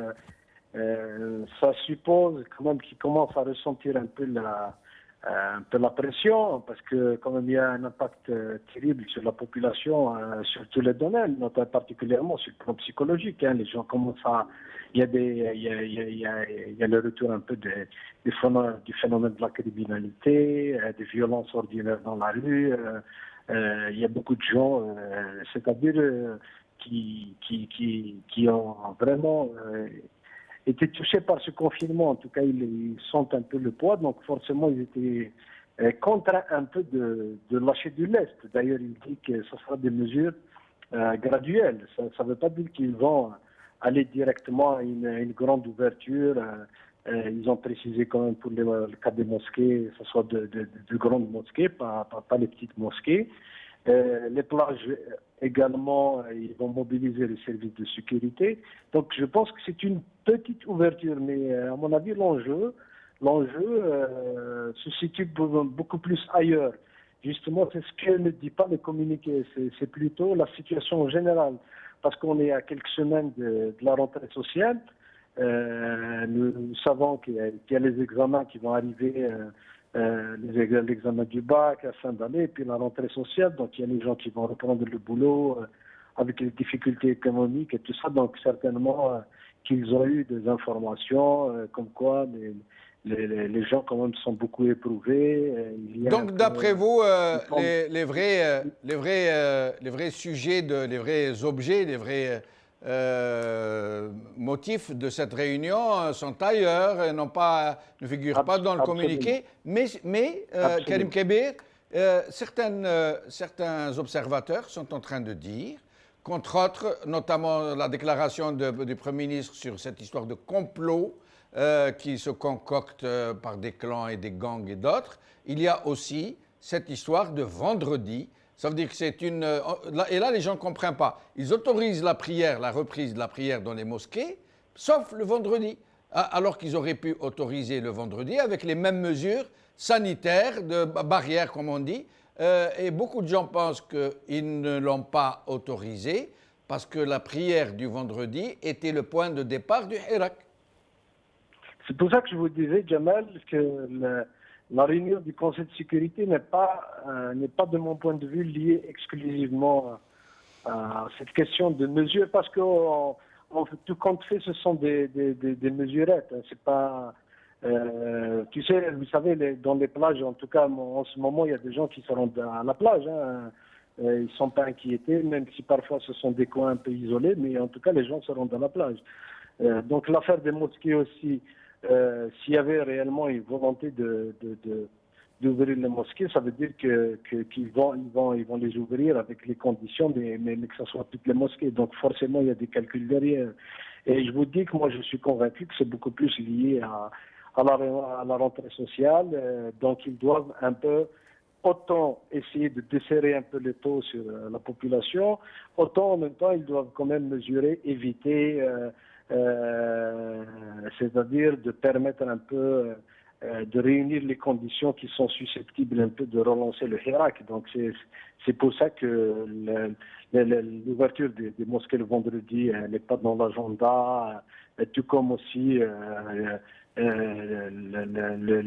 ça suppose quand même qu'il commence à ressentir un peu la pression, parce que quand même il y a un impact terrible sur la population, sur tous les domaines, notamment particulièrement sur le plan psychologique. Les gens commencent à... Il y a le retour un peu du phénomène de la criminalité, des violences ordinaires dans la rue. Il y a beaucoup de gens, c'est-à-dire qui ont vraiment été touchés par ce confinement. En tout cas, ils sentent un peu le poids, donc forcément, ils étaient contraints un peu de lâcher du lest. D'ailleurs, il dit que ce sera des mesures graduelles. Ça ne veut pas dire qu'ils vont aller directement à une grande ouverture. Ils ont précisé quand même pour le cas des mosquées, que ce soit de grandes mosquées, pas les petites mosquées. Les plages également, ils vont mobiliser les services de sécurité. Donc je pense que c'est une petite ouverture, mais à mon avis, l'enjeu se situe beaucoup plus ailleurs. Justement, c'est ce que ne dit pas le communiqué, c'est plutôt la situation générale. Parce qu'on est à quelques semaines de la rentrée sociale. Nous savons qu'il y a les examens qui vont arriver, l'examen du bac à fin d'année, et puis la rentrée sociale. Donc il y a les gens qui vont reprendre le boulot avec les difficultés économiques et tout ça. Donc certainement qu'ils ont eu des informations comme quoi les gens quand même sont beaucoup éprouvés. Donc d'après vous, les vrais sujets, les vrais objets, les vrais motifs de cette réunion sont ailleurs et ne figurent pas dans le communiqué. Mais Karim Kébir, certains observateurs sont en train de dire, qu'entre autres, notamment la déclaration du Premier ministre sur cette histoire de complot, qui se concoctent par des clans et des gangs et d'autres. Il y a aussi cette histoire de vendredi. Ça veut dire que c'est une... Et là, les gens ne comprennent pas. Ils autorisent la prière, la reprise de la prière dans les mosquées, sauf le vendredi. Alors qu'ils auraient pu autoriser le vendredi avec les mêmes mesures sanitaires, de barrières, comme on dit. Et beaucoup de gens pensent qu'ils ne l'ont pas autorisé parce que la prière du vendredi était le point de départ du Hirak. C'est pour ça que je vous disais, Jamal, que la réunion du Conseil de sécurité n'est pas, de mon point de vue, liée exclusivement à cette question de mesures, parce que tout compte fait, ce sont des mesurettes. C'est pas, tu sais, vous savez, dans les plages, en tout cas, en ce moment, il y a des gens qui se rendent à la plage. Ils ne sont pas inquiétés, même si parfois ce sont des coins un peu isolés, mais en tout cas, les gens se rendent à la plage. Donc l'affaire des mosquées aussi, s'il y avait réellement une volonté d'ouvrir les mosquées, ça veut dire qu'ils vont les ouvrir avec les conditions, mais que ce soit toutes les mosquées. Donc forcément, il y a des calculs derrière. Et je vous dis que moi, je suis convaincu que c'est beaucoup plus lié à la rentrée sociale. Donc ils doivent un peu, autant essayer de desserrer un peu les taux sur la population, autant en même temps, ils doivent quand même mesurer, éviter... c'est-à-dire de permettre un peu de réunir les conditions qui sont susceptibles un peu de relancer le Hirak. Donc c'est pour ça que l'ouverture des mosquées le vendredi n'est pas dans l'agenda, tout comme aussi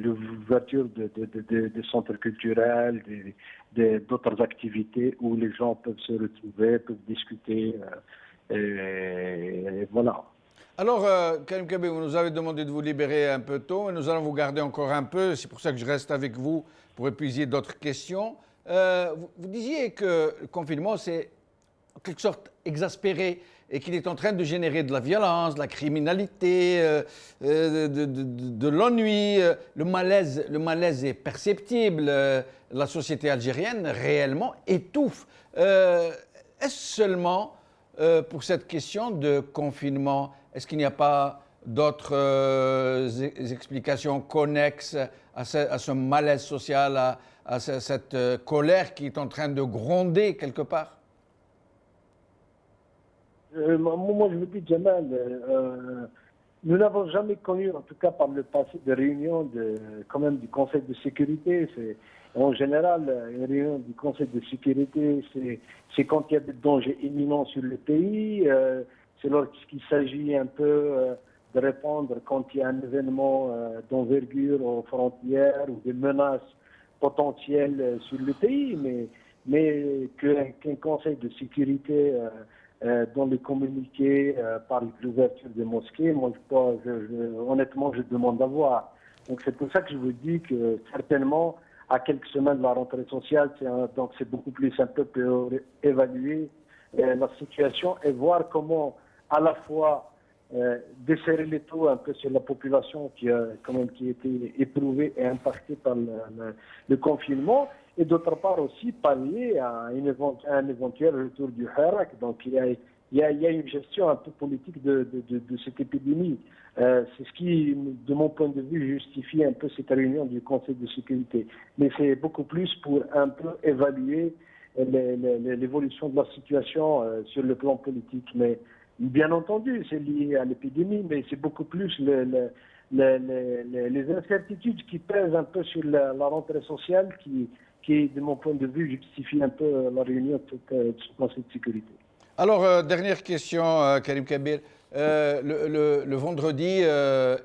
l'ouverture des centres culturels, d'autres activités où les gens peuvent se retrouver, peuvent discuter, et voilà. Alors, Karim Kébir, vous nous avez demandé de vous libérer un peu tôt, et nous allons vous garder encore un peu. C'est pour ça que je reste avec vous pour épuiser d'autres questions. Vous disiez que le confinement, c'est en quelque sorte exaspéré et qu'il est en train de générer de la violence, de la criminalité, de l'ennui. Le malaise est perceptible. La société algérienne, réellement, étouffe. Est-ce seulement pour cette question de confinement? Est-ce qu'il n'y a pas d'autres explications connexes à ce malaise social, à à cette colère qui est en train de gronder quelque part? Moi, je vous dis, Jamal, nous n'avons jamais connu, en tout cas par le passé, de réunion quand même du Conseil de sécurité. En général, une réunion du Conseil de sécurité, c'est quand il y a des dangers imminents sur le pays, c'est lorsqu'il s'agit un peu de répondre quand il y a un événement d'envergure aux frontières ou des menaces potentielles sur le pays, mais qu'un Conseil de sécurité dans les communiqués parle de l'ouverture des mosquées, moi, honnêtement, je demande à voir. Donc c'est pour ça que je vous dis que certainement, à quelques semaines de la rentrée sociale, donc c'est beaucoup plus simple pour évaluer la situation et voir comment à la fois desserrer les taux un peu sur la population qui a été éprouvée et impactée par le confinement, et d'autre part aussi pallier à un éventuel retour du Hirak. Donc il y a une gestion un peu politique de cette épidémie. C'est ce qui, de mon point de vue, justifie un peu cette réunion du Conseil de sécurité. Mais c'est beaucoup plus pour un peu évaluer l'évolution de la situation sur le plan politique. Mais bien entendu, c'est lié à l'épidémie, mais c'est beaucoup plus les incertitudes qui pèsent un peu sur la rentrée sociale qui, de mon point de vue, justifie un peu la réunion de ce Conseil de sécurité. Alors, dernière question, Karim Kabir. Le vendredi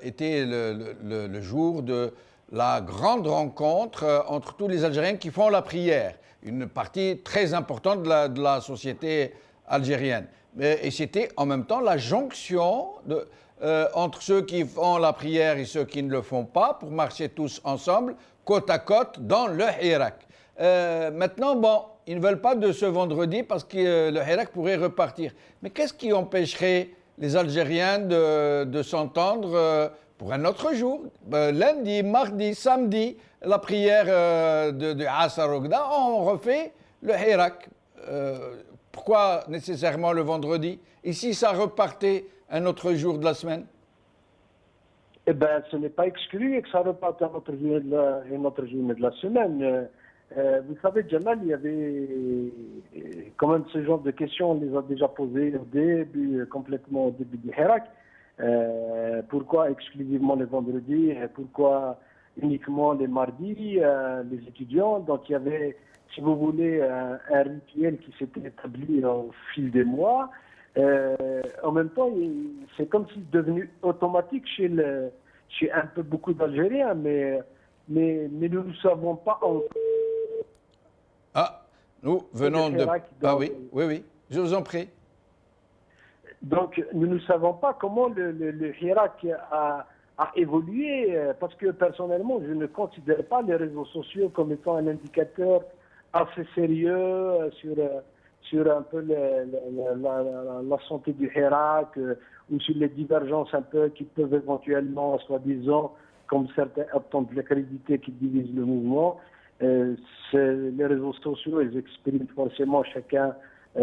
était le jour de la grande rencontre entre tous les Algériens qui font la prière, une partie très importante de la société algérienne. Et c'était en même temps la jonction entre ceux qui font la prière et ceux qui ne le font pas pour marcher tous ensemble, côte à côte, dans le Hirak. Maintenant, bon, ils ne veulent pas de ce vendredi parce que le Hirak pourrait repartir. Mais qu'est-ce qui empêcherait les Algériens de s'entendre pour un autre jour? Lundi, mardi, samedi, la prière de Asar Ogda, on refait le Hirak. Pourquoi nécessairement le vendredi? Et si ça repartait un autre jour de la semaine? Eh bien, ce n'est pas exclu que ça reparte un autre jour de la semaine. Vous savez, Jamal, il y avait quand même ce genre de questions, on les a déjà posées complètement au début du Hirak. Pourquoi exclusivement les vendredis? Pourquoi uniquement les mardis, les étudiants? Donc il y avait, si vous voulez, un rituel qui s'était établi au fil des mois. En même temps, c'est comme si c'est devenu automatique chez un peu beaucoup d'Algériens, mais nous ne savons pas encore. Ah, nous venons de... Ah oui, je vous en prie. Donc, nous ne savons pas comment le Hirak a évolué, parce que personnellement, je ne considère pas les réseaux sociaux comme étant un indicateur assez sérieux sur un peu la santé du Hirak ou sur les divergences un peu qui peuvent éventuellement, soi-disant, comme certains obtentent de l'accrédité qui divisent le mouvement. Les réseaux sociaux, ils expriment forcément chacun,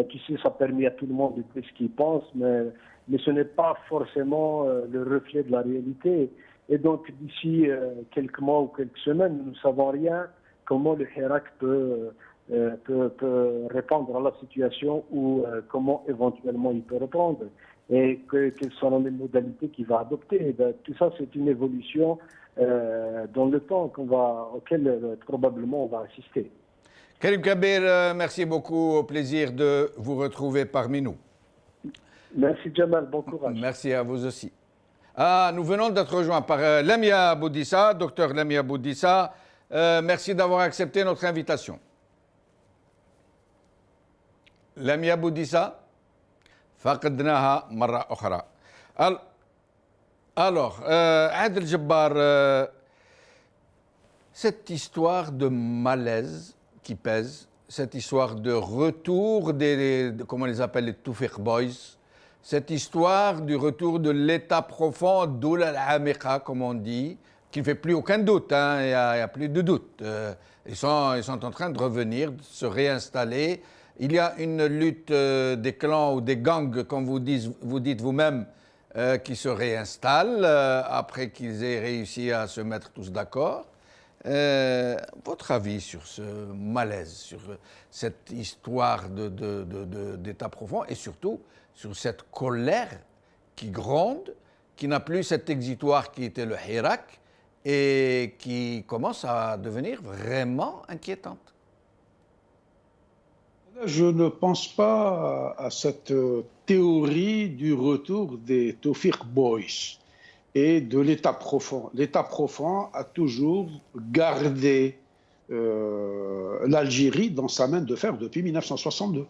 tu sais, ça permet à tout le monde de dire ce qu'il pense, mais ce n'est pas forcément le reflet de la réalité. Et donc, d'ici quelques mois ou quelques semaines, nous ne savons rien comment le Hirak peut répondre à la situation ou comment éventuellement il peut répondre et quelles sont les modalités qu'il va adopter. Tout ça, c'est une évolution dans le temps auquel probablement on va assister. Karim Kabir, merci beaucoup. Au plaisir de vous retrouver parmi nous. Merci Jamal, bon courage. Merci à vous aussi. Nous venons d'être rejoints par Lamia Boudissa, docteur Lamia Boudissa. Merci d'avoir accepté notre invitation. Lamia Boudissa, فقدناها مرة أخرى. Alors, Adel Jabbar, cette histoire de malaise qui pèse, cette histoire de retour comment on les appelle, les Toufiq Boys, cette histoire du retour de l'état profond, d'Oul al-Amiqa, comme on dit, qui ne fait plus aucun doute, il n'y a plus de doute. Ils sont en train de revenir, de se réinstaller. Il y a une lutte des clans ou des gangs, comme vous dites vous-même, qui se réinstallent après qu'ils aient réussi à se mettre tous d'accord. Votre avis sur ce malaise, sur cette histoire d'état profond et surtout sur cette colère qui gronde, qui n'a plus cet exitoire qui était le Hirak et qui commence à devenir vraiment inquiétante. Je ne pense pas à cette théorie du retour des Tawfiq Boys et de l'État profond. L'État profond a toujours gardé l'Algérie dans sa main de fer depuis 1962.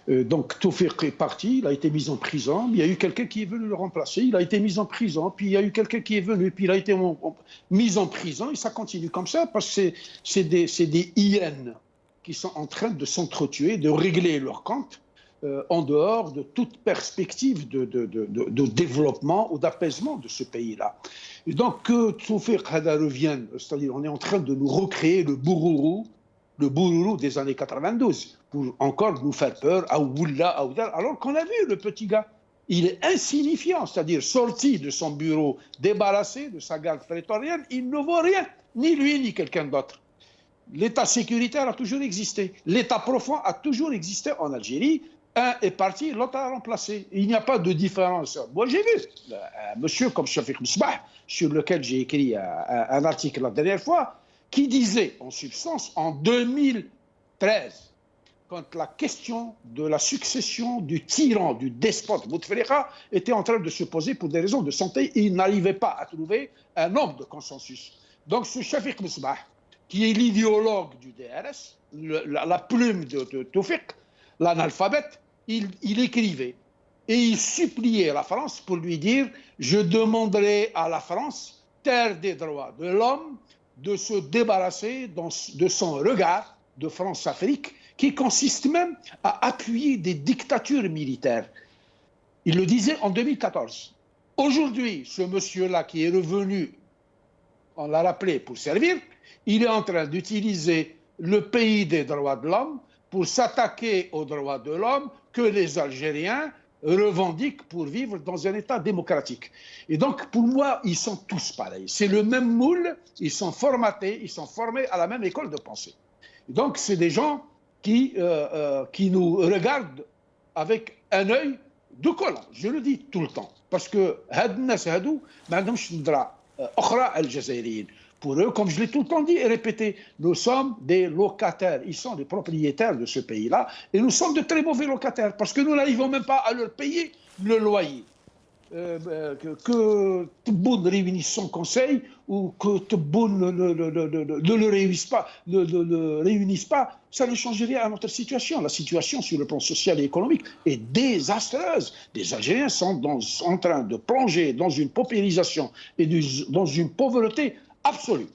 Donc Tawfiq est parti, il a été mis en prison, il y a eu quelqu'un qui est venu le remplacer, il a été mis en prison, puis il y a eu quelqu'un qui est venu, puis il a été mis en prison, et ça continue comme ça, parce que c'est des hyènes qui sont en train de s'entretuer, de régler leur compte, en dehors de toute perspective de développement ou d'apaisement de ce pays-là. Et donc que Tawfiq Hada revienne, c'est-à-dire on est en train de nous recréer le bourrourou des années 92, pour encore nous faire peur, alors qu'on a vu le petit gars. Il est insignifiant, c'est-à-dire sorti de son bureau, débarrassé de sa garde prétorienne, il ne vaut rien, ni lui ni quelqu'un d'autre. L'État sécuritaire a toujours existé. L'État profond a toujours existé en Algérie. Un est parti, l'autre a remplacé. Il n'y a pas de différence. Moi, j'ai vu un monsieur comme Shafiq Misbah, sur lequel j'ai écrit un article la dernière fois, qui disait, en substance, en 2013, quand la question de la succession du tyran, du despote Bouteflika était en train de se poser pour des raisons de santé, il n'arrivait pas à trouver un homme de consensus. Donc ce Shafiq Misbah, qui est l'idéologue du DRS, la plume de Tawfiq, l'analphabète, il écrivait et il suppliait la France pour lui dire « Je demanderai à la France, terre des droits de l'homme, de se débarrasser de son regard de France-Afrique qui consiste même à appuyer des dictatures militaires. » Il le disait en 2014. Aujourd'hui, ce monsieur-là qui est revenu, on l'a rappelé, pour servir, il est en train d'utiliser le pays des droits de l'homme pour s'attaquer aux droits de l'homme que les Algériens revendiquent pour vivre dans un État démocratique. Et donc, pour moi, ils sont tous pareils. C'est le même moule, ils sont formatés, ils sont formés à la même école de pensée. Et donc, c'est des gens qui nous regardent avec un œil de collant. Je le dis tout le temps. Parce que pour eux, comme je l'ai tout le temps dit et répété, nous sommes des locataires. Ils sont les propriétaires de ce pays-là. Et nous sommes de très mauvais locataires parce que nous n'arrivons même pas à leur payer le loyer. Que Tebboune réunisse son conseil ou que Tebboune ne le réunisse pas, ça ne change rien à notre situation. La situation sur le plan social et économique est désastreuse. Les Algériens sont en train de plonger dans une paupérisation et dans une pauvreté absolue.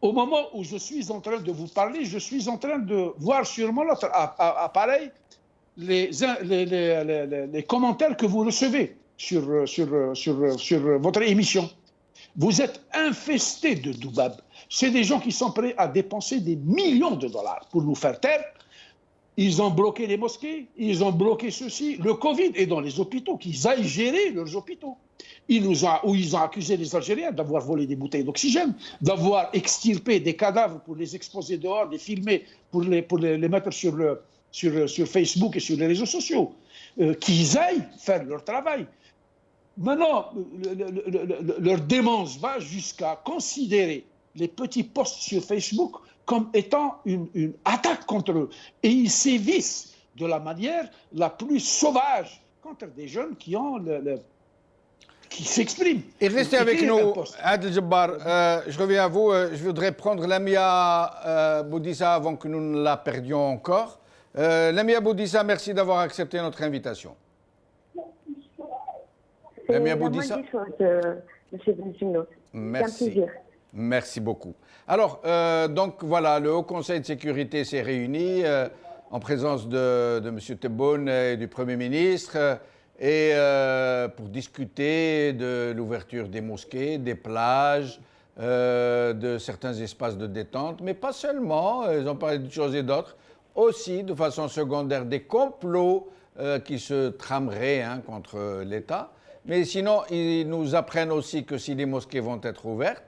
Au moment où je suis en train de vous parler, je suis en train de voir sur mon autre appareil les commentaires que vous recevez sur votre émission. Vous êtes infestés de doubab. C'est des gens qui sont prêts à dépenser des millions de dollars pour nous faire taire. Ils ont bloqué les mosquées, ils ont bloqué ceci. Le Covid est dans les hôpitaux, qu'ils aillent gérer leurs hôpitaux. Ils ont accusé les Algériens d'avoir volé des bouteilles d'oxygène, d'avoir extirpé des cadavres pour les exposer dehors, les filmer, pour les mettre sur Facebook et sur les réseaux sociaux. Qu'ils aillent faire leur travail. Maintenant, leur démence va jusqu'à considérer les petits posts sur Facebook comme étant une attaque contre eux. Et ils sévissent de la manière la plus sauvage contre des jeunes qui s'expriment. Et restez avec nous, Adel Jabbar. Je reviens à vous. Je voudrais prendre Lamia Boudissa avant que nous ne la perdions encore. Lamia Boudissa, merci d'avoir accepté notre invitation. Lamia Boudissa. Monsieur Benzino. Merci. C'est un plaisir. Merci beaucoup. Alors, donc voilà, le Haut Conseil de sécurité s'est réuni en présence de M. Tebboune et du Premier ministre pour discuter de l'ouverture des mosquées, des plages, de certains espaces de détente, mais pas seulement, ils ont parlé de choses et d'autres, aussi de façon secondaire des complots qui se trameraient contre l'État. Mais sinon, ils nous apprennent aussi que si les mosquées vont être ouvertes,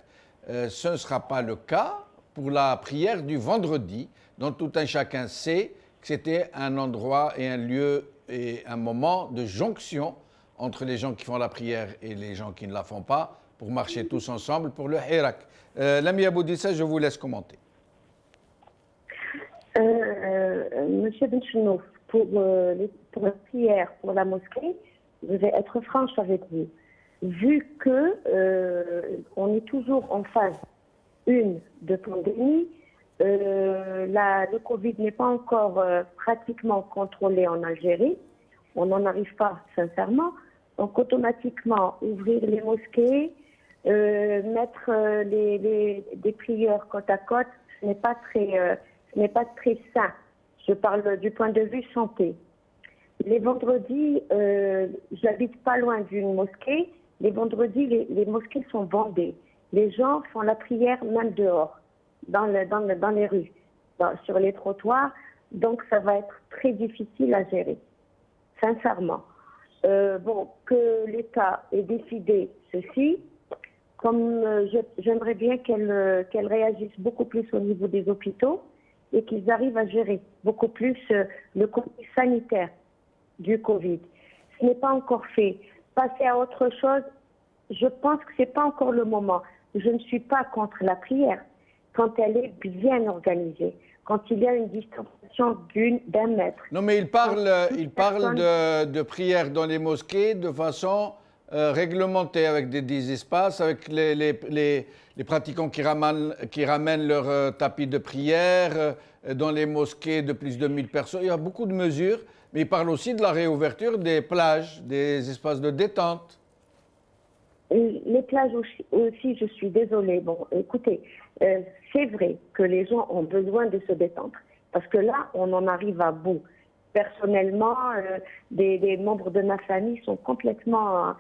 ce ne sera pas le cas pour la prière du vendredi, dont tout un chacun sait que c'était un endroit et un lieu et un moment de jonction entre les gens qui font la prière et les gens qui ne la font pas, pour marcher tous ensemble pour le Hirak. L'ami Aboudissa, je vous laisse commenter. Monsieur Benchenouf, pour la prière, pour la mosquée, je vais être franche avec vous. Vu que on est toujours en phase 1 de pandémie, le Covid n'est pas encore pratiquement contrôlé en Algérie, on n'en arrive pas sincèrement, donc automatiquement ouvrir les mosquées, mettre des prières côte à côte, ce n'est pas très sain. Je parle du point de vue santé. Les vendredis, j'habite pas loin d'une mosquée. Les vendredis, les mosquées sont bondées. Les gens font la prière même dehors, dans les rues, sur les trottoirs. Donc, ça va être très difficile à gérer, sincèrement. Que l'État ait décidé ceci, comme j'aimerais bien qu'elle réagisse beaucoup plus au niveau des hôpitaux et qu'ils arrivent à gérer beaucoup plus le côté sanitaire du Covid. Ce n'est pas encore fait. Passer à autre chose, je pense que ce n'est pas encore le moment. Je ne suis pas contre la prière quand elle est bien organisée, quand il y a une distanciation d'un mètre. Non, mais il parle de prière dans les mosquées de façon réglementée, avec des espaces, avec les pratiquants qui ramènent leur tapis de prière dans les mosquées de plus de 1000 personnes. Il y a beaucoup de mesures, mais il parle aussi de la réouverture des plages, des espaces de détente. Les plages aussi, je suis désolée. Bon, écoutez, c'est vrai que les gens ont besoin de se détendre, parce que là, on en arrive à bout. Personnellement, des membres de ma famille sont pratiquement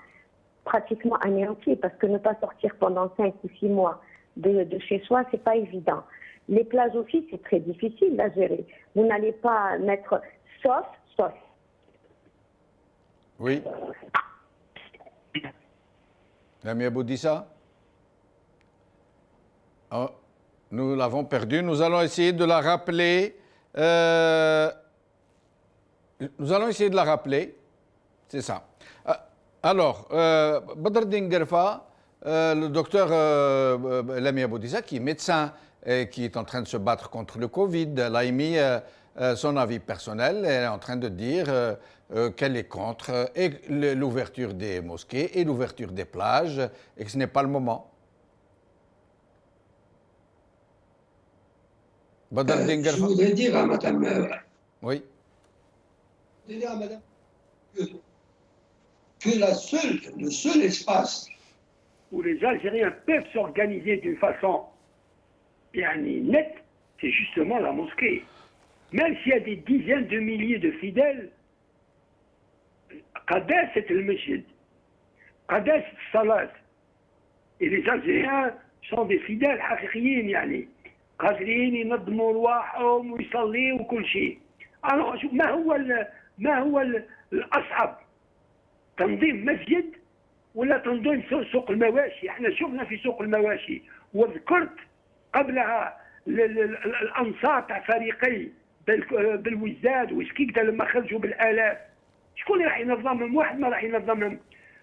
anéantis, parce que ne pas sortir pendant 5 ou 6 mois de chez soi, c'est pas évident. Les plages aussi, c'est très difficile à gérer. Vous n'allez pas mettre sauf. Oui. L'ami Aboudissa? Oh, nous l'avons perdue. Nous allons essayer de la rappeler. C'est ça. Alors, Badreddine Guerfa, le docteur Lami Aboudissa, qui est médecin et qui est en train de se battre contre le Covid, elle a émis son avis personnel. Elle est en train de dire qu'elle est contre l'ouverture des mosquées et l'ouverture des plages et que ce n'est pas le moment. Je voudrais dire à madame... oui. Je voudrais dire à madame que le seul espace où les Algériens peuvent s'organiser d'une façon nette, c'est justement la mosquée. Même s'il y a des dizaines de milliers de fidèles, Qadès c'est le masjid, Qadès c'est salat. Et les Algériens sont des fidèles حقيقيين يعني قادرين ينظموا رواحهم ويصليوا وكل شيء. Alors ما هو الأصعب؟ تنظيم مسجد ولا تنظيم سوق المواشي؟ احنا شفنا في سوق المواشي وذكرت قبلها الأنصار تاع فريقي بالوزاد وشكيكتا لما خرجوا بالآلاف. شكون اللي راح ينظمهم؟ واحد ما راح ينظمهم.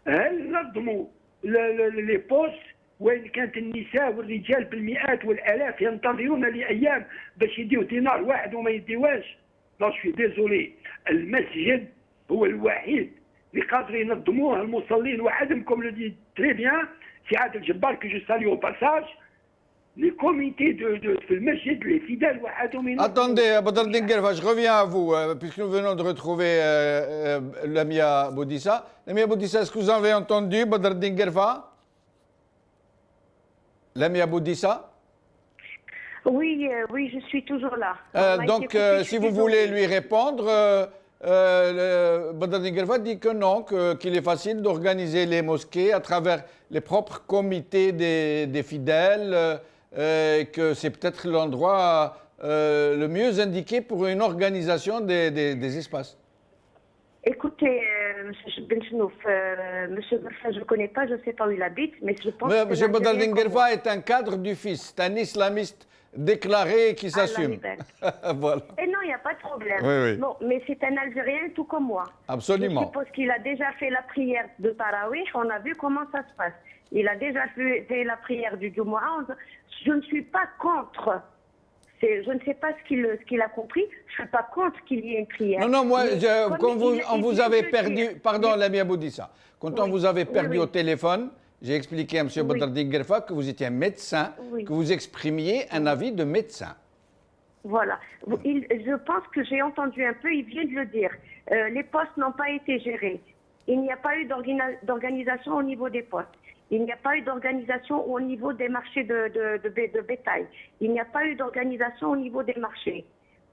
هل نظموا لي بوست وين كانت النساء والرجال بالمئات والآلاف ينتظرون لأيام باش يديو دينار واحد وما يديوهاش؟ لا شوي ديزولي. المسجد هو الوحيد اللي قادر ينظموه المصلين وحدهم كوم لو دي تري بيان سعاد الجبار كي جو ساليو au passage. Les comités de masjid, les fidèles, attendez, Badreddine Guerfa, je reviens à vous, puisque nous venons de retrouver l'ami Aboudissa. L'ami Aboudissa, est-ce que vous avez entendu Badreddine Guerfa? L'ami Aboudissa? Oui, je suis toujours là. Donc, si vous voulez lui répondre, Badreddine Guerfa dit que non, qu'il est facile d'organiser les mosquées à travers les propres comités des fidèles, que c'est peut-être l'endroit le mieux indiqué pour une organisation des espaces. Écoutez, M. Benchenouf, M. Gerfa, je ne connais pas, je ne sais pas où il habite, mais je pense que... M. Badreddine Guerfa est un cadre du FIS, c'est un islamiste déclaré qui s'assume. Voilà. Et non, il n'y a pas de problème. Oui, oui. Bon, mais c'est un Algérien tout comme moi. Absolument. Je suppose qu'il a déjà fait la prière de Tarawih, on a vu comment ça se passe. Il a déjà fait la prière du Jumu'ah. Je ne suis pas contre. Je ne sais pas ce qu'il a compris. Je ne suis pas contre qu'il y ait une prière. Non, moi, quand on vous avez vient de perdu, dire- pardon, Lamia Boudissa, quand on Oui, vous avait oui, perdu oui. au téléphone, j'ai expliqué à M. Badreddine Guerfa que vous étiez un médecin, Oui. que vous exprimiez un avis de médecin. Voilà. Je pense que j'ai entendu un peu, il vient de le dire. Les postes n'ont pas été gérés. Il n'y a pas eu d'organisation au niveau des postes. Il n'y a pas eu d'organisation au niveau des marchés de bétail. Il n'y a pas eu d'organisation au niveau des marchés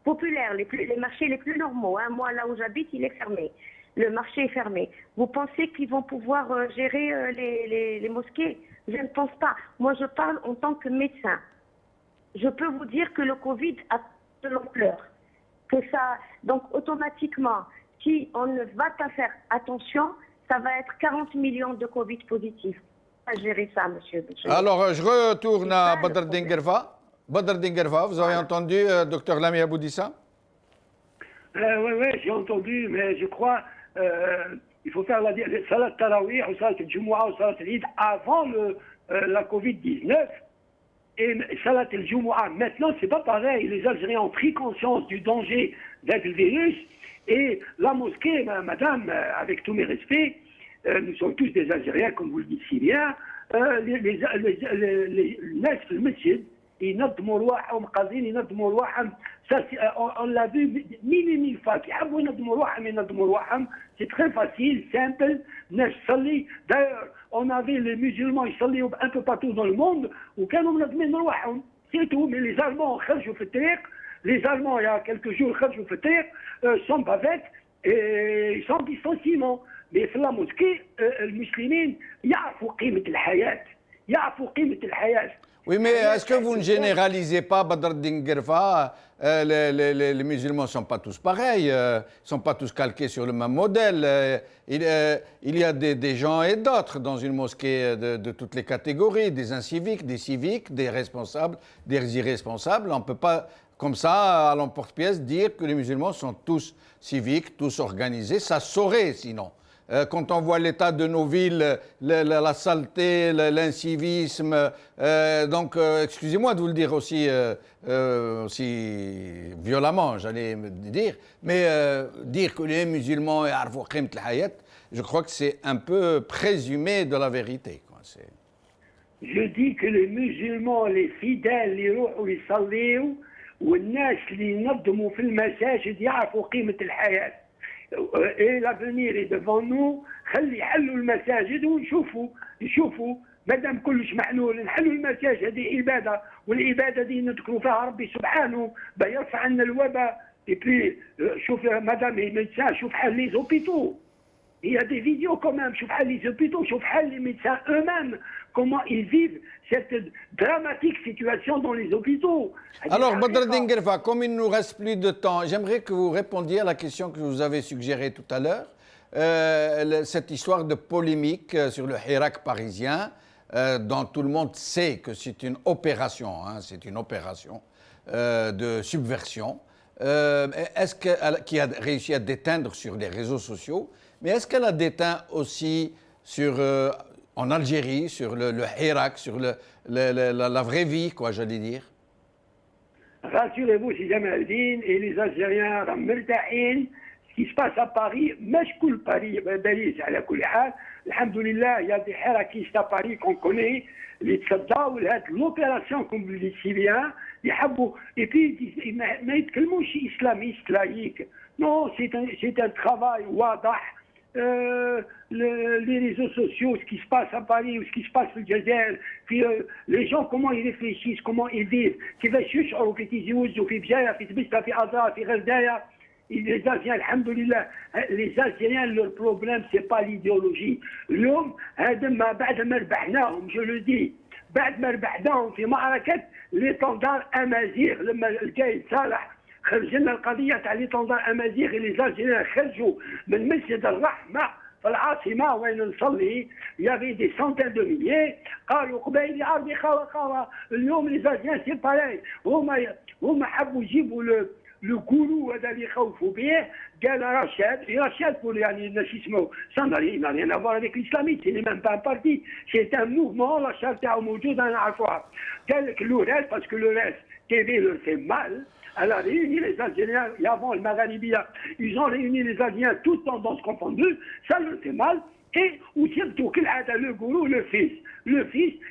populaires, les marchés les plus normaux. Hein. Moi, là où j'habite, il est fermé. Le marché est fermé. Vous pensez qu'ils vont pouvoir gérer les mosquées? Je ne pense pas. Moi, je parle en tant que médecin. Je peux vous dire que le Covid a de l'ampleur. Donc, automatiquement, si on ne va pas faire attention, ça va être 40 millions de Covid positifs. À gérer ça, monsieur. Alors, je retourne à C'est ça, le Badreddine problème. Guerfa. Badreddine Guerfa, vous avez entendu Dr Lamia Boudissa? Oui, j'ai entendu, mais je crois il faut faire la salat tarawih, ou salat al-Jumu'ah, ou salat al-Eid avant la Covid-19. Et salat al-Jumu'ah, maintenant, c'est pas pareil. Les Algériens ont pris conscience du danger d'être le virus. Et la mosquée, madame, avec tous mes respects, nous sommes tous des Algériens, comme vous le dites si bien, الناس في المسجد ينظموا رواحهم قاصدين ينظموا رواحهم on l'a vu mille et mille fois يحبوا ينظموا رواحهم c'est très facile, simple, الناس تصلي d'ailleurs on avait les musulmans يصليوا un peu partout dans le monde وكانوا منظمين رواحهم c'est tout mais les Allemands خرجوا في الطريق les Allemands il y a quelques jours خرجوا في الطريق sans bavette et sans distanciement. Mais في la mosquée, المسلمين يعرفوا قيمة الحياة. يعرفوا قيمة الحياة. Oui, mais est-ce que vous ne généralisez pas, Badreddine Guerfa, les musulmans ne sont pas tous pareils, ne sont pas tous calqués sur le même modèle. Il y a des gens et d'autres dans une mosquée de toutes les catégories, des inciviques, des civiques, des responsables, des irresponsables. On ne peut pas, comme ça, à l'emporte-pièce, dire que les musulmans sont tous civiques, tous organisés. Ça saurait sinon. Quand on voit l'état de nos villes, la saleté, l'incivisme, donc excusez-moi de vous le dire aussi violemment, j'allais me dire, mais dire que les musulmans, je crois que c'est un peu présumé de la vérité. Quoi. Je dis que les musulmans, les fidèles, les يروحوا يصليوا والناس اللي ينظموا في المساجد يعرفوا قيمة الحياة. Et l'avenir est devant nous. خلي يحلوا المساجد ونشوفوا مادام كلش محلول نحلوا المساجد هذه عباده والعباده دي نذكروا فيها ربي سبحانه يرفع عنا الوباء. Et puis شوف مادام les médecins شوف حال les hôpitaux. Il y a des vidéos quand même, شوف حال les hôpitaux, شوف حال les médecins eux-mêmes, comment ils vivent cette dramatique situation dans les hôpitaux. Alors, Badreddine Guerfa, comme il ne nous reste plus de temps, j'aimerais que vous répondiez à la question que je vous avais suggérée tout à l'heure, cette histoire de polémique sur le Hirak parisien, dont tout le monde sait que c'est une opération, de subversion, qui a réussi à déteindre sur les réseaux sociaux, mais est-ce qu'elle a déteint aussi en Algérie, sur le Hirak, sur la vraie vie, quoi, j'allais dire? Rassurez-vous, c'est Jamaldine et les Algériens مرتاحين. Ce qui se passe à Paris, مش كل باريس على كل حال. الحمد لله, il y a des hirakistes à Paris qu'on connaît, اللي تصدوا لهذه l'opération comme vous le dites si bien, يحبوا et puis ما يتكلموش islamiste laïque. Non, c'est un travail واضح. Les réseaux sociaux, ce qui se passe à Paris ou ce qui se passe au Djezzer, puis les gens comment ils réfléchissent, comment ils vivent, كيفاش يشعروا في تيزي وزو في بجايه في تبسه في عزا في غردايه. Les Algériens, alhamdoulilah, les Algériens, leur problème, c'est pas l'idéologie. اليوم هذا بعد ما ربحناهم, je le dis, بعد ما ربحناهم في معركة l'étendard Amazigh, لما القايد صالح خرجنا القضيه تاع لي طوندار امازيغ اللي زالجيريان خرجوا من مسجد الرحمه في العاصمه وين نصلي يافي دي سونتين دو ميليي قالوا قبيلي عربي خاوه اليوم لي زالجيريان سي باراي هما حبوا يجيبوا لو كولو هذا اللي يخوفوا به قال رشاد بول يعني الناس يسموا صندري ما rien à voir avec l'islamisme c'est même pas un parti c'est un mouvement la charte تاعو موجوده نعرفوها قال لك لوريس باسكو لوريس تي في leur fait mal. Elle a réuni les Algériens, et avant le Maghrébia, ils ont réuni les Algériens, toutes tendances confondues, ça leur fait mal. Et surtout, le gourou, le fils,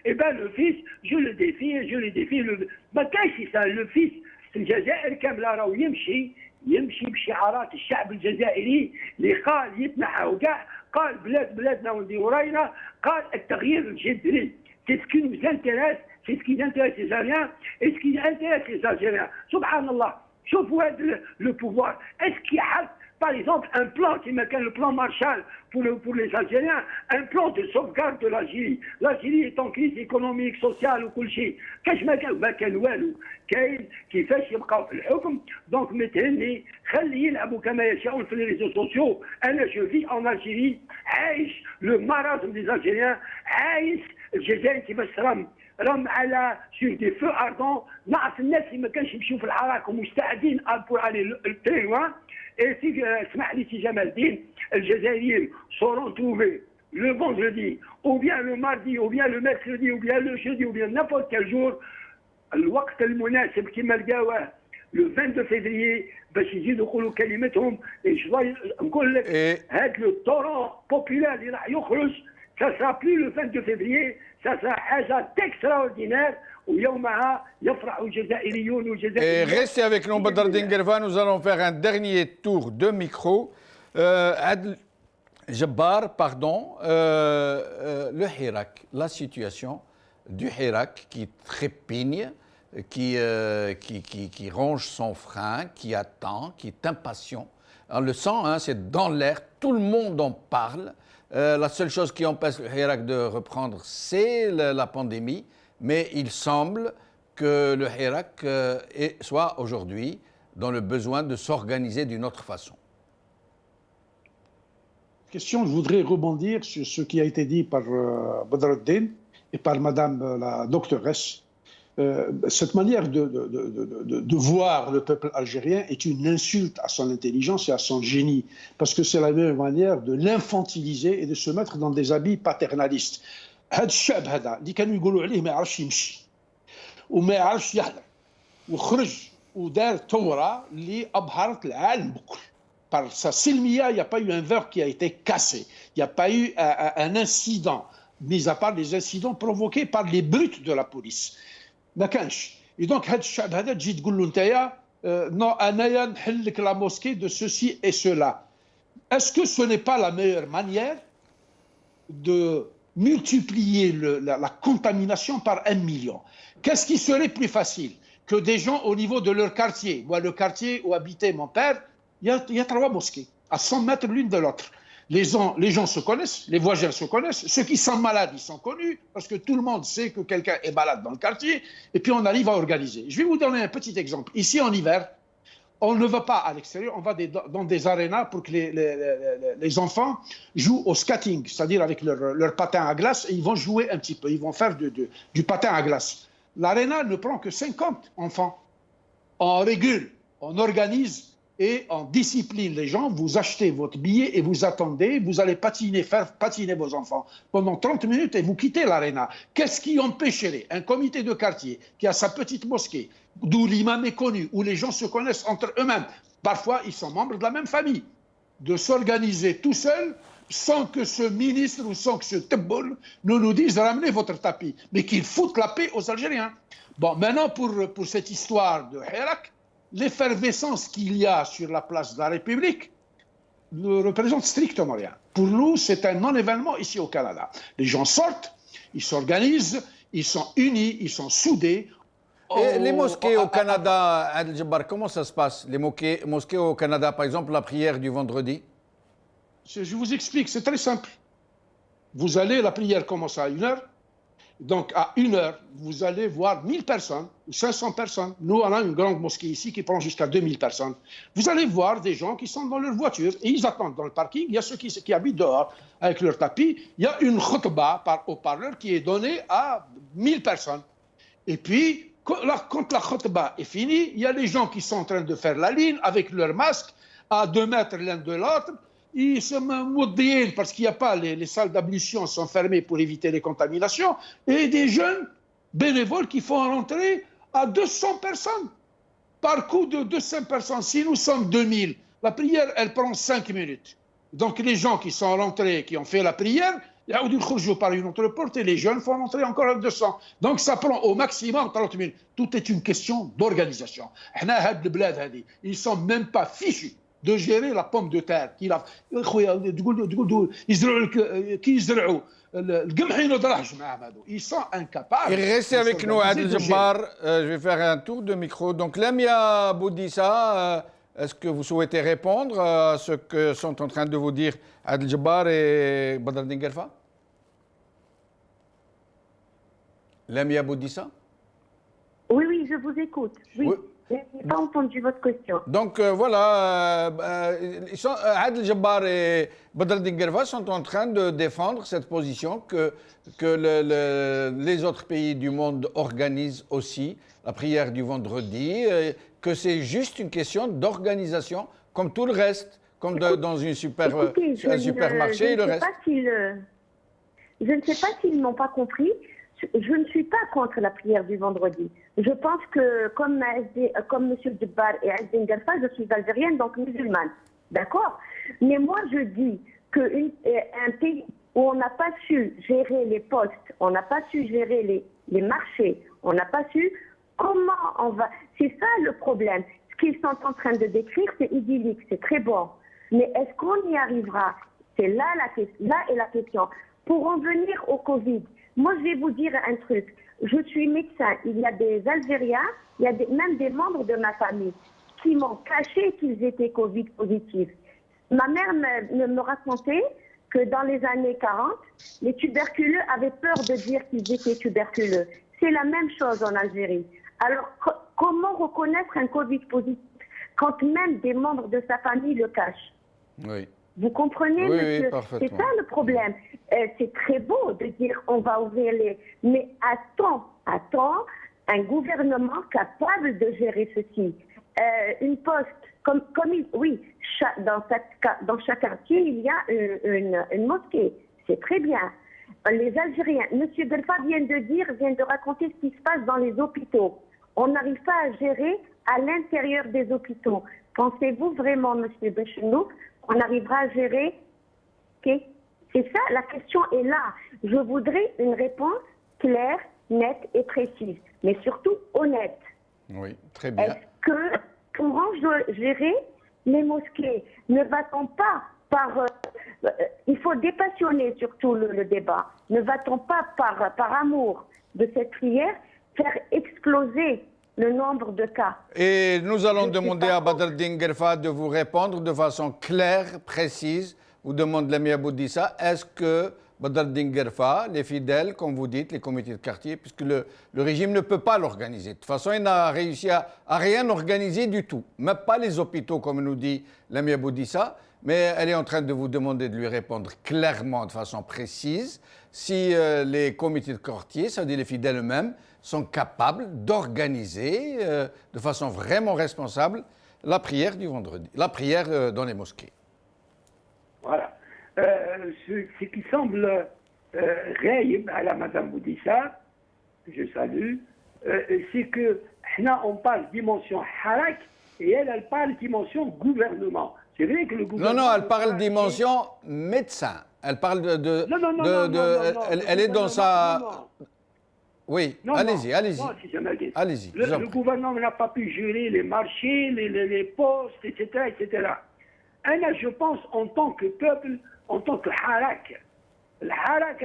et ben le fils, je le défie. ما كاينش ça, le fils, الجزائر كامله راهو يمشي بشعارات الشعب الجزائري اللي قال يتنحى كاع قال بلادنا ونديروا راينا قال التغيير الجذري c'est ce qui nous intéresse c'est ce qui intéresse les Algériens et ce qui intéresse les Algériens subhanallah شوفوا هذا le pouvoir est-ce qu'il y a par exemple un plan qui met le plan Marshall pour les Algériens, un plan de sauvegarde de l'Algérie. L'Algérie est en crise économique, sociale وكل شيء. كاش ما كان والو. كاين كيفاش يبقاو في الحكم دونك متهني خلي يلعبوا كما يشاءون في لي ريزو سوسيو. انا جو في en Algérie عايش لو مارازم دي Algériens عايش الجزائر كيفاش رم على سور دي فو اردون نعرف الناس اللي ما كانش يمشيو في الحراك ومستعدين بور علي تري لوان. Et si, si Jamal Din, Algériens seront trouvés le vendredi, ou bien le mardi, ou bien le mercredi, ou bien le jeudi, ou bien n'importe quel jour, الوقت المناسب كما لقاوه le 22 février باش يزيدوا يقولوا كلمتهم نقول لك هذا لو طورون بوبولار اللي راح يخرج ça sera plus le 22 février ça sera حاجه extraordinaire. Et restez avec nous, Badr Dinguerva, nous allons faire un dernier tour de micro. Jabbar, pardon, le Hirak, la situation du Hirak qui trépigne, qui ronge son frein, qui attend, qui est impatient. On le sent, hein, c'est dans l'air, tout le monde en parle. La seule chose qui empêche le Hirak de reprendre, c'est la pandémie. Mais il semble que le Hirak soit aujourd'hui dans le besoin de s'organiser d'une autre façon. Je voudrais rebondir sur ce qui a été dit par Badreddin et par Madame la doctoresse. Cette manière de voir le peuple algérien est une insulte à son intelligence et à son génie, parce que c'est la même manière de l'infantiliser et de se mettre dans des habits paternalistes. هذا الشعب هذا اللي كانوا يقولوا عليه ما يعرفش يمشي وما يعرفش يهضر وخرج ودار ثوره اللي ابهرت العالم بكل. Par sa silmia, il n'y a pas eu un verre qui a été cassé. Il n'y a pas eu un incident, mis à part les incidents provoqués par les brutes de la police. ما كانش. Et donc هذا الشعب هذا تجي تقول له نتايا non انايا نحل لك la mosquée de ceci et cela. Est-ce que ce n'est pas la meilleure manière de multiplier la contamination par 1 million? Qu'est-ce qui serait plus facile que des gens au niveau de leur quartier? Moi, le quartier où habitait mon père, il y a 3 mosquées, à 100 mètres l'une de l'autre. Les gens se connaissent, les voisins se connaissent, ceux qui sont malades, ils sont connus, parce que tout le monde sait que quelqu'un est malade dans le quartier, et puis on arrive à organiser. Je vais vous donner un petit exemple. Ici, en hiver, on ne va pas à l'extérieur, on va dans des arénas pour que les enfants jouent au skating, c'est-à-dire avec leur patin à glace, et ils vont jouer un petit peu, ils vont faire du patin à glace. L'aréna ne prend que 50 enfants. On régule, on organise et on discipline les gens. Vous achetez votre billet et vous attendez, vous allez faire patiner vos enfants pendant 30 minutes et vous quittez l'aréna. Qu'est-ce qui empêcherait un comité de quartier qui a sa petite mosquée, d'où l'imam est connu, où les gens se connaissent entre eux-mêmes, parfois ils sont membres de la même famille, de s'organiser tout seul sans que ce ministre ou sans que ce tebboul nous dise ramenez votre tapis, mais qu'il foute la paix aux Algériens. Bon, maintenant pour cette histoire de Hirak, l'effervescence qu'il y a sur la place de la République ne représente strictement rien. Pour nous, c'est un non-événement ici au Canada. Les gens sortent, ils s'organisent, ils sont unis, ils sont soudés. Et les mosquées au Canada, Adel Jabbar, comment ça se passe? Les mosquées au Canada, par exemple, la prière du vendredi? Je vous explique, c'est très simple. Vous allez, la prière commence à 1h, Donc, à 1 heure, vous allez voir 1000 personnes ou 500 personnes. Nous, on a une grande mosquée ici qui prend jusqu'à 2000 personnes. Vous allez voir des gens qui sont dans leur voiture et ils attendent dans le parking. Il y a ceux qui habitent dehors avec leur tapis. Il y a une khutba par haut-parleur qui est donnée à 1000 personnes. Et puis, quand la khutba est finie, il y a les gens qui sont en train de faire la ligne avec leur masque à 2 mètres l'un de l'autre. Ils se maudissent parce qu'il n'y a pas, les salles d'ablution sont fermées pour éviter les contaminations. Et des jeunes bénévoles qui font rentrer à 200 personnes. Par coup de 200 personnes, si nous sommes 2000, la prière, elle prend 5 minutes. Donc les gens qui sont rentrés, qui ont fait la prière, il y a une khurjou par une autre porte et les jeunes font rentrer encore à 200. Donc ça prend au maximum 30 minutes. Tout est une question d'organisation. Ils ne sont même pas fichus de gérer la pomme de terre. Ils sont incapables. Et restez avec nous, Adel Jabbar. Je vais faire un tour de micro. Donc, Lamia Boudissa, est-ce que vous souhaitez répondre à ce que sont en train de vous dire Adel Jabbar et Badr Dinguerfa? Lamia Boudissa? Oui, oui, je vous écoute. Oui. Oui. Je n'ai pas entendu votre question. Donc voilà, Adel Jabbar et Badr Dinguerfa sont en train de défendre cette position que les autres pays du monde organisent aussi, la prière du vendredi, que c'est juste une question d'organisation, comme tout le reste, comme dans un supermarché et le reste. Je ne sais pas s'ils n'ont pas compris. Je ne suis pas contre la prière du vendredi. Je pense que, comme M. Jabbar et Adel Dinguerfa, je suis algérienne, donc musulmane. D'accord? Mais moi, je dis qu'un pays où on n'a pas su gérer les postes, on n'a pas su gérer les marchés, on n'a pas su comment on va... C'est ça le problème. Ce qu'ils sont en train de décrire, c'est idyllique, c'est très bon. Mais est-ce qu'on y arrivera? C'est là est la question. Pour en venir au Covid, moi, je vais vous dire un truc. Je suis médecin. Il y a des Algériens, il y a même des membres de ma famille qui m'ont caché qu'ils étaient Covid positifs. Ma mère me racontait que dans les années 40, les tuberculeux avaient peur de dire qu'ils étaient tuberculeux. C'est la même chose en Algérie. Alors, comment reconnaître un Covid positif quand même des membres de sa famille le cachent? Oui. Vous comprenez, oui, monsieur? Oui, parfaitement. C'est ça le problème. C'est très beau de dire on va ouvrir les... Mais attends un gouvernement capable de gérer ceci. Une poste, dans chaque quartier, il y a une mosquée. C'est très bien. Les Algériens, monsieur Delfa vient de raconter ce qui se passe dans les hôpitaux. On n'arrive pas à gérer à l'intérieur des hôpitaux. Pensez-vous vraiment, monsieur Bechenouk, on arrivera à gérer? Okay. C'est ça, la question est là. Je voudrais une réponse claire, nette et précise, mais surtout honnête. Oui, très bien. Est-ce que, pour gérer les mosquées, ne va-t-on pas par... il faut dépassionner surtout le débat. Ne va-t-on pas par amour de cette prière faire exploser le nombre de cas? Et nous allons demander à Badr Dinguerfa de vous répondre de façon claire, précise. Vous demande Lamia Boudissa, est-ce que Badr Dinguerfa, les fidèles, comme vous dites, les comités de quartier, puisque le régime ne peut pas l'organiser. De toute façon, il n'a réussi à rien organiser du tout. Même pas les hôpitaux, comme nous dit Lamia Boudissa. Mais elle est en train de vous demander de lui répondre clairement, de façon précise, si les comités de quartier, c'est-à-dire les fidèles eux-mêmes, sont capables d'organiser de façon vraiment responsable la prière du vendredi, la prière dans les mosquées. Voilà. Ce qui semble réel à la Madame Boudissa, que je salue, c'est que là, on parle dimension harak et elle parle dimension gouvernement. C'est vrai que le gouvernement... Non, elle parle dimension médecin. Elle parle elle est dans sa... Oui, allez-y. Allez-y. Le gouvernement n'a pas pu gérer les marchés, les postes, etc., etc. Et là, je pense, en tant que peuple, en tant que harak, le harak,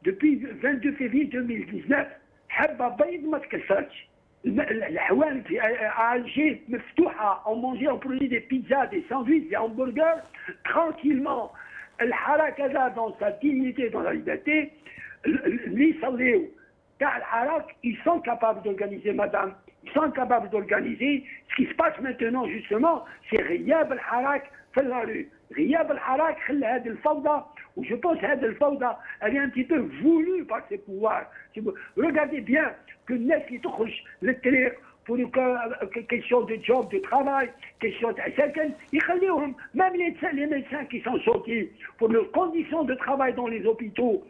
depuis le 22 février 2019, حبة بيض ما تكسرتش. الحوانت à Alger مفتوحة, on mangeait, on prenait des pizzas, des sandwichs, des hamburgers, tranquillement. Le harak dans sa dignité, dans la liberté, اللي يصليوا تاع الحراك ils sont capables d'organiser madame ils sont capables d'organiser ce qui se passe maintenant justement c'est غياب الحراك في الرue غياب الحراك خلى هذه الفوضى وجو بونس هذه الفوضى elle est un petit peu voulue par ces pouvoirs regardez bien que الناس اللي تخرج للطريق pour une question de job, de travail, question de سكن يخليهم même les médecins qui sont sortis pour leurs conditions de travail dans les hôpitaux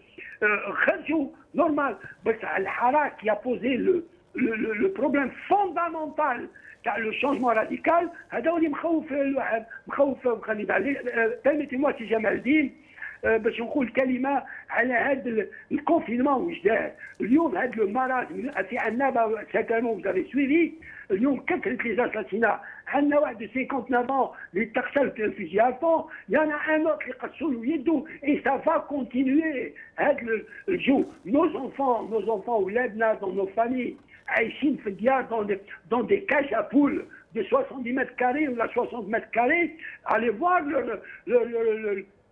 خرجوا normal بس الحراك qui a posé le problème fondamental تاع le changement radical هذا هو اللي مخوف الواحد مخوف خلي بالك permettez-moi سي جمال الدين باش نقول كلمه على هذا الكونفينمون واش دار اليوم هذا المرض في عندنا سكنوا vous avez suivi اليوم كثرة لي اساسينا عندنا واحد 59 اللي تقتل في الفيزي الفون يانا ان اوت اللي قصوا له يده اي سا فا كونتينيي هذا الجو نوز انفون ولادنا دون نو فامي عايشين في الديار دون دي كاش ا بول de 70 mètres carrés ou la 60 mètres carrés, allez voir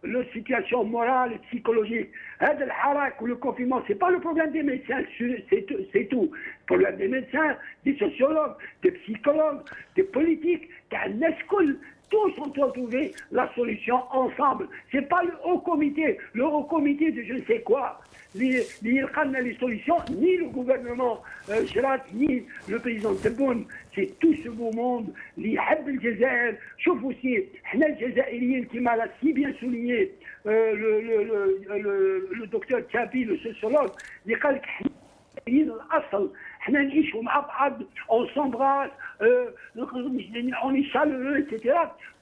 leur situation morale et psychologique. Le harak ou le confinement, ce n'est pas le problème des médecins, c'est tout. Le problème des médecins, des sociologues, des psychologues, des politiques, tous ont trouvé la solution ensemble. Ce n'est pas le haut comité de je ne sais quoi. Les solutions, ni le gouvernement Chirac, ni le président Tebboune, c'est tout ce beau monde. Les Hab el-Jazair, chauffe aussi, les Jazairiens qui m'a si bien souligné, le docteur Tchabi, le sociologue, il dit que احنا نعيشوا مع بعض on s'embrasse on est chaleureux etc.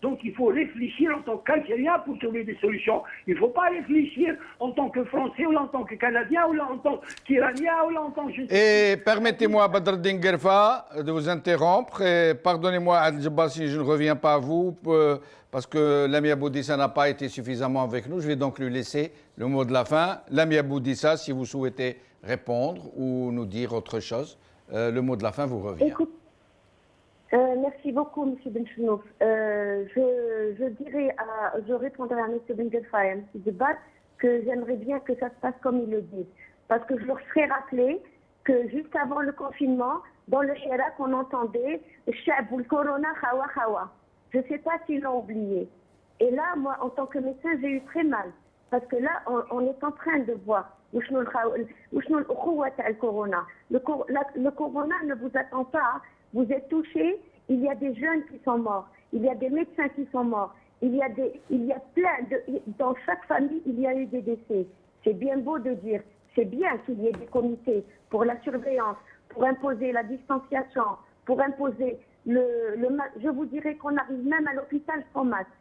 Donc il faut réfléchir en tant qu'Algérien pour trouver des solutions. Il ne faut pas réfléchir en tant que Français ou en tant que Canadien ou en tant qu'Iranien ou en tant que... Et permettez-moi, Badreddine Guerfa, de vous interrompre et pardonnez-moi Adel Jabbar si je ne reviens pas à vous parce que l'ami Aboudissa n'a pas été suffisamment avec nous. Je vais donc lui laisser le mot de la fin. L'ami Aboudissa, si vous souhaitez répondre ou nous dire autre chose, le mot de la fin vous revient. Écoute, merci beaucoup, M. Benchenouf. Je répondrai à M. Bengelfa et à M. Debat que j'aimerais bien que ça se passe comme ils le disent. Parce que je leur ferai rappeler que juste avant le confinement, dans le Hirak, on entendait « Chab ou le corona, khawa khawa ». Je ne sais pas s'ils l'ont oublié. Et là, moi, en tant que médecin, j'ai eu très mal. Parce que là, on est en train de voir le corona ne vous attend pas. Vous êtes touché, il y a des jeunes qui sont morts, il y a des médecins qui sont morts, il y a plein de... Dans chaque famille, il y a eu des décès. C'est bien beau de dire, c'est bien qu'il y ait des comités pour la surveillance, pour imposer la distanciation, pour imposer je vous dirais qu'on arrive même à l'hôpital sans masque.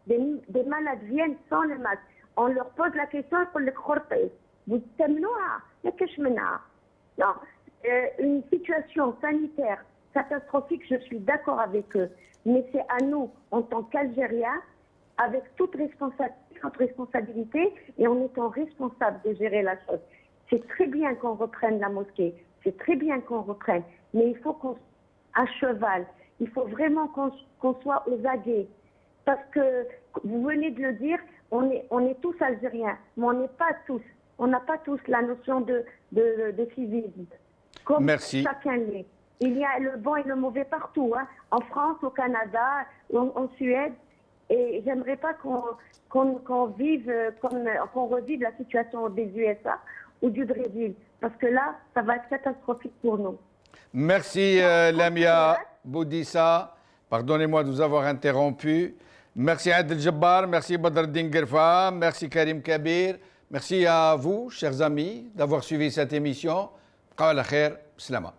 Des malades viennent sans le masque. On leur pose la question pour le corper. Vous non, une situation sanitaire catastrophique, je suis d'accord avec eux. Mais c'est à nous, en tant qu'Algériens, avec toute notre responsabilité et en étant responsables de gérer la chose. C'est très bien qu'on reprenne la mosquée, c'est très bien qu'on reprenne, mais il faut qu'on à cheval, il faut vraiment qu'on soit aux aguets. Parce que, vous venez de le dire, on est tous Algériens, mais on n'est pas tous. On n'a pas tous la notion de civisme. Comme Merci. Chacun l'est. Il y a le bon et le mauvais partout, hein. En France, au Canada, en Suède. Et j'aimerais pas qu'on revive la situation des USA ou du Brésil. Parce que là, ça va être catastrophique pour nous. Merci Lamia Boudissa. Pardonnez-moi de vous avoir interrompu. Merci Adel Jabbar, merci Badreddine Guerfa, merci Karim Kabir. Merci à vous, chers amis, d'avoir suivi cette émission. Qala khair, slama.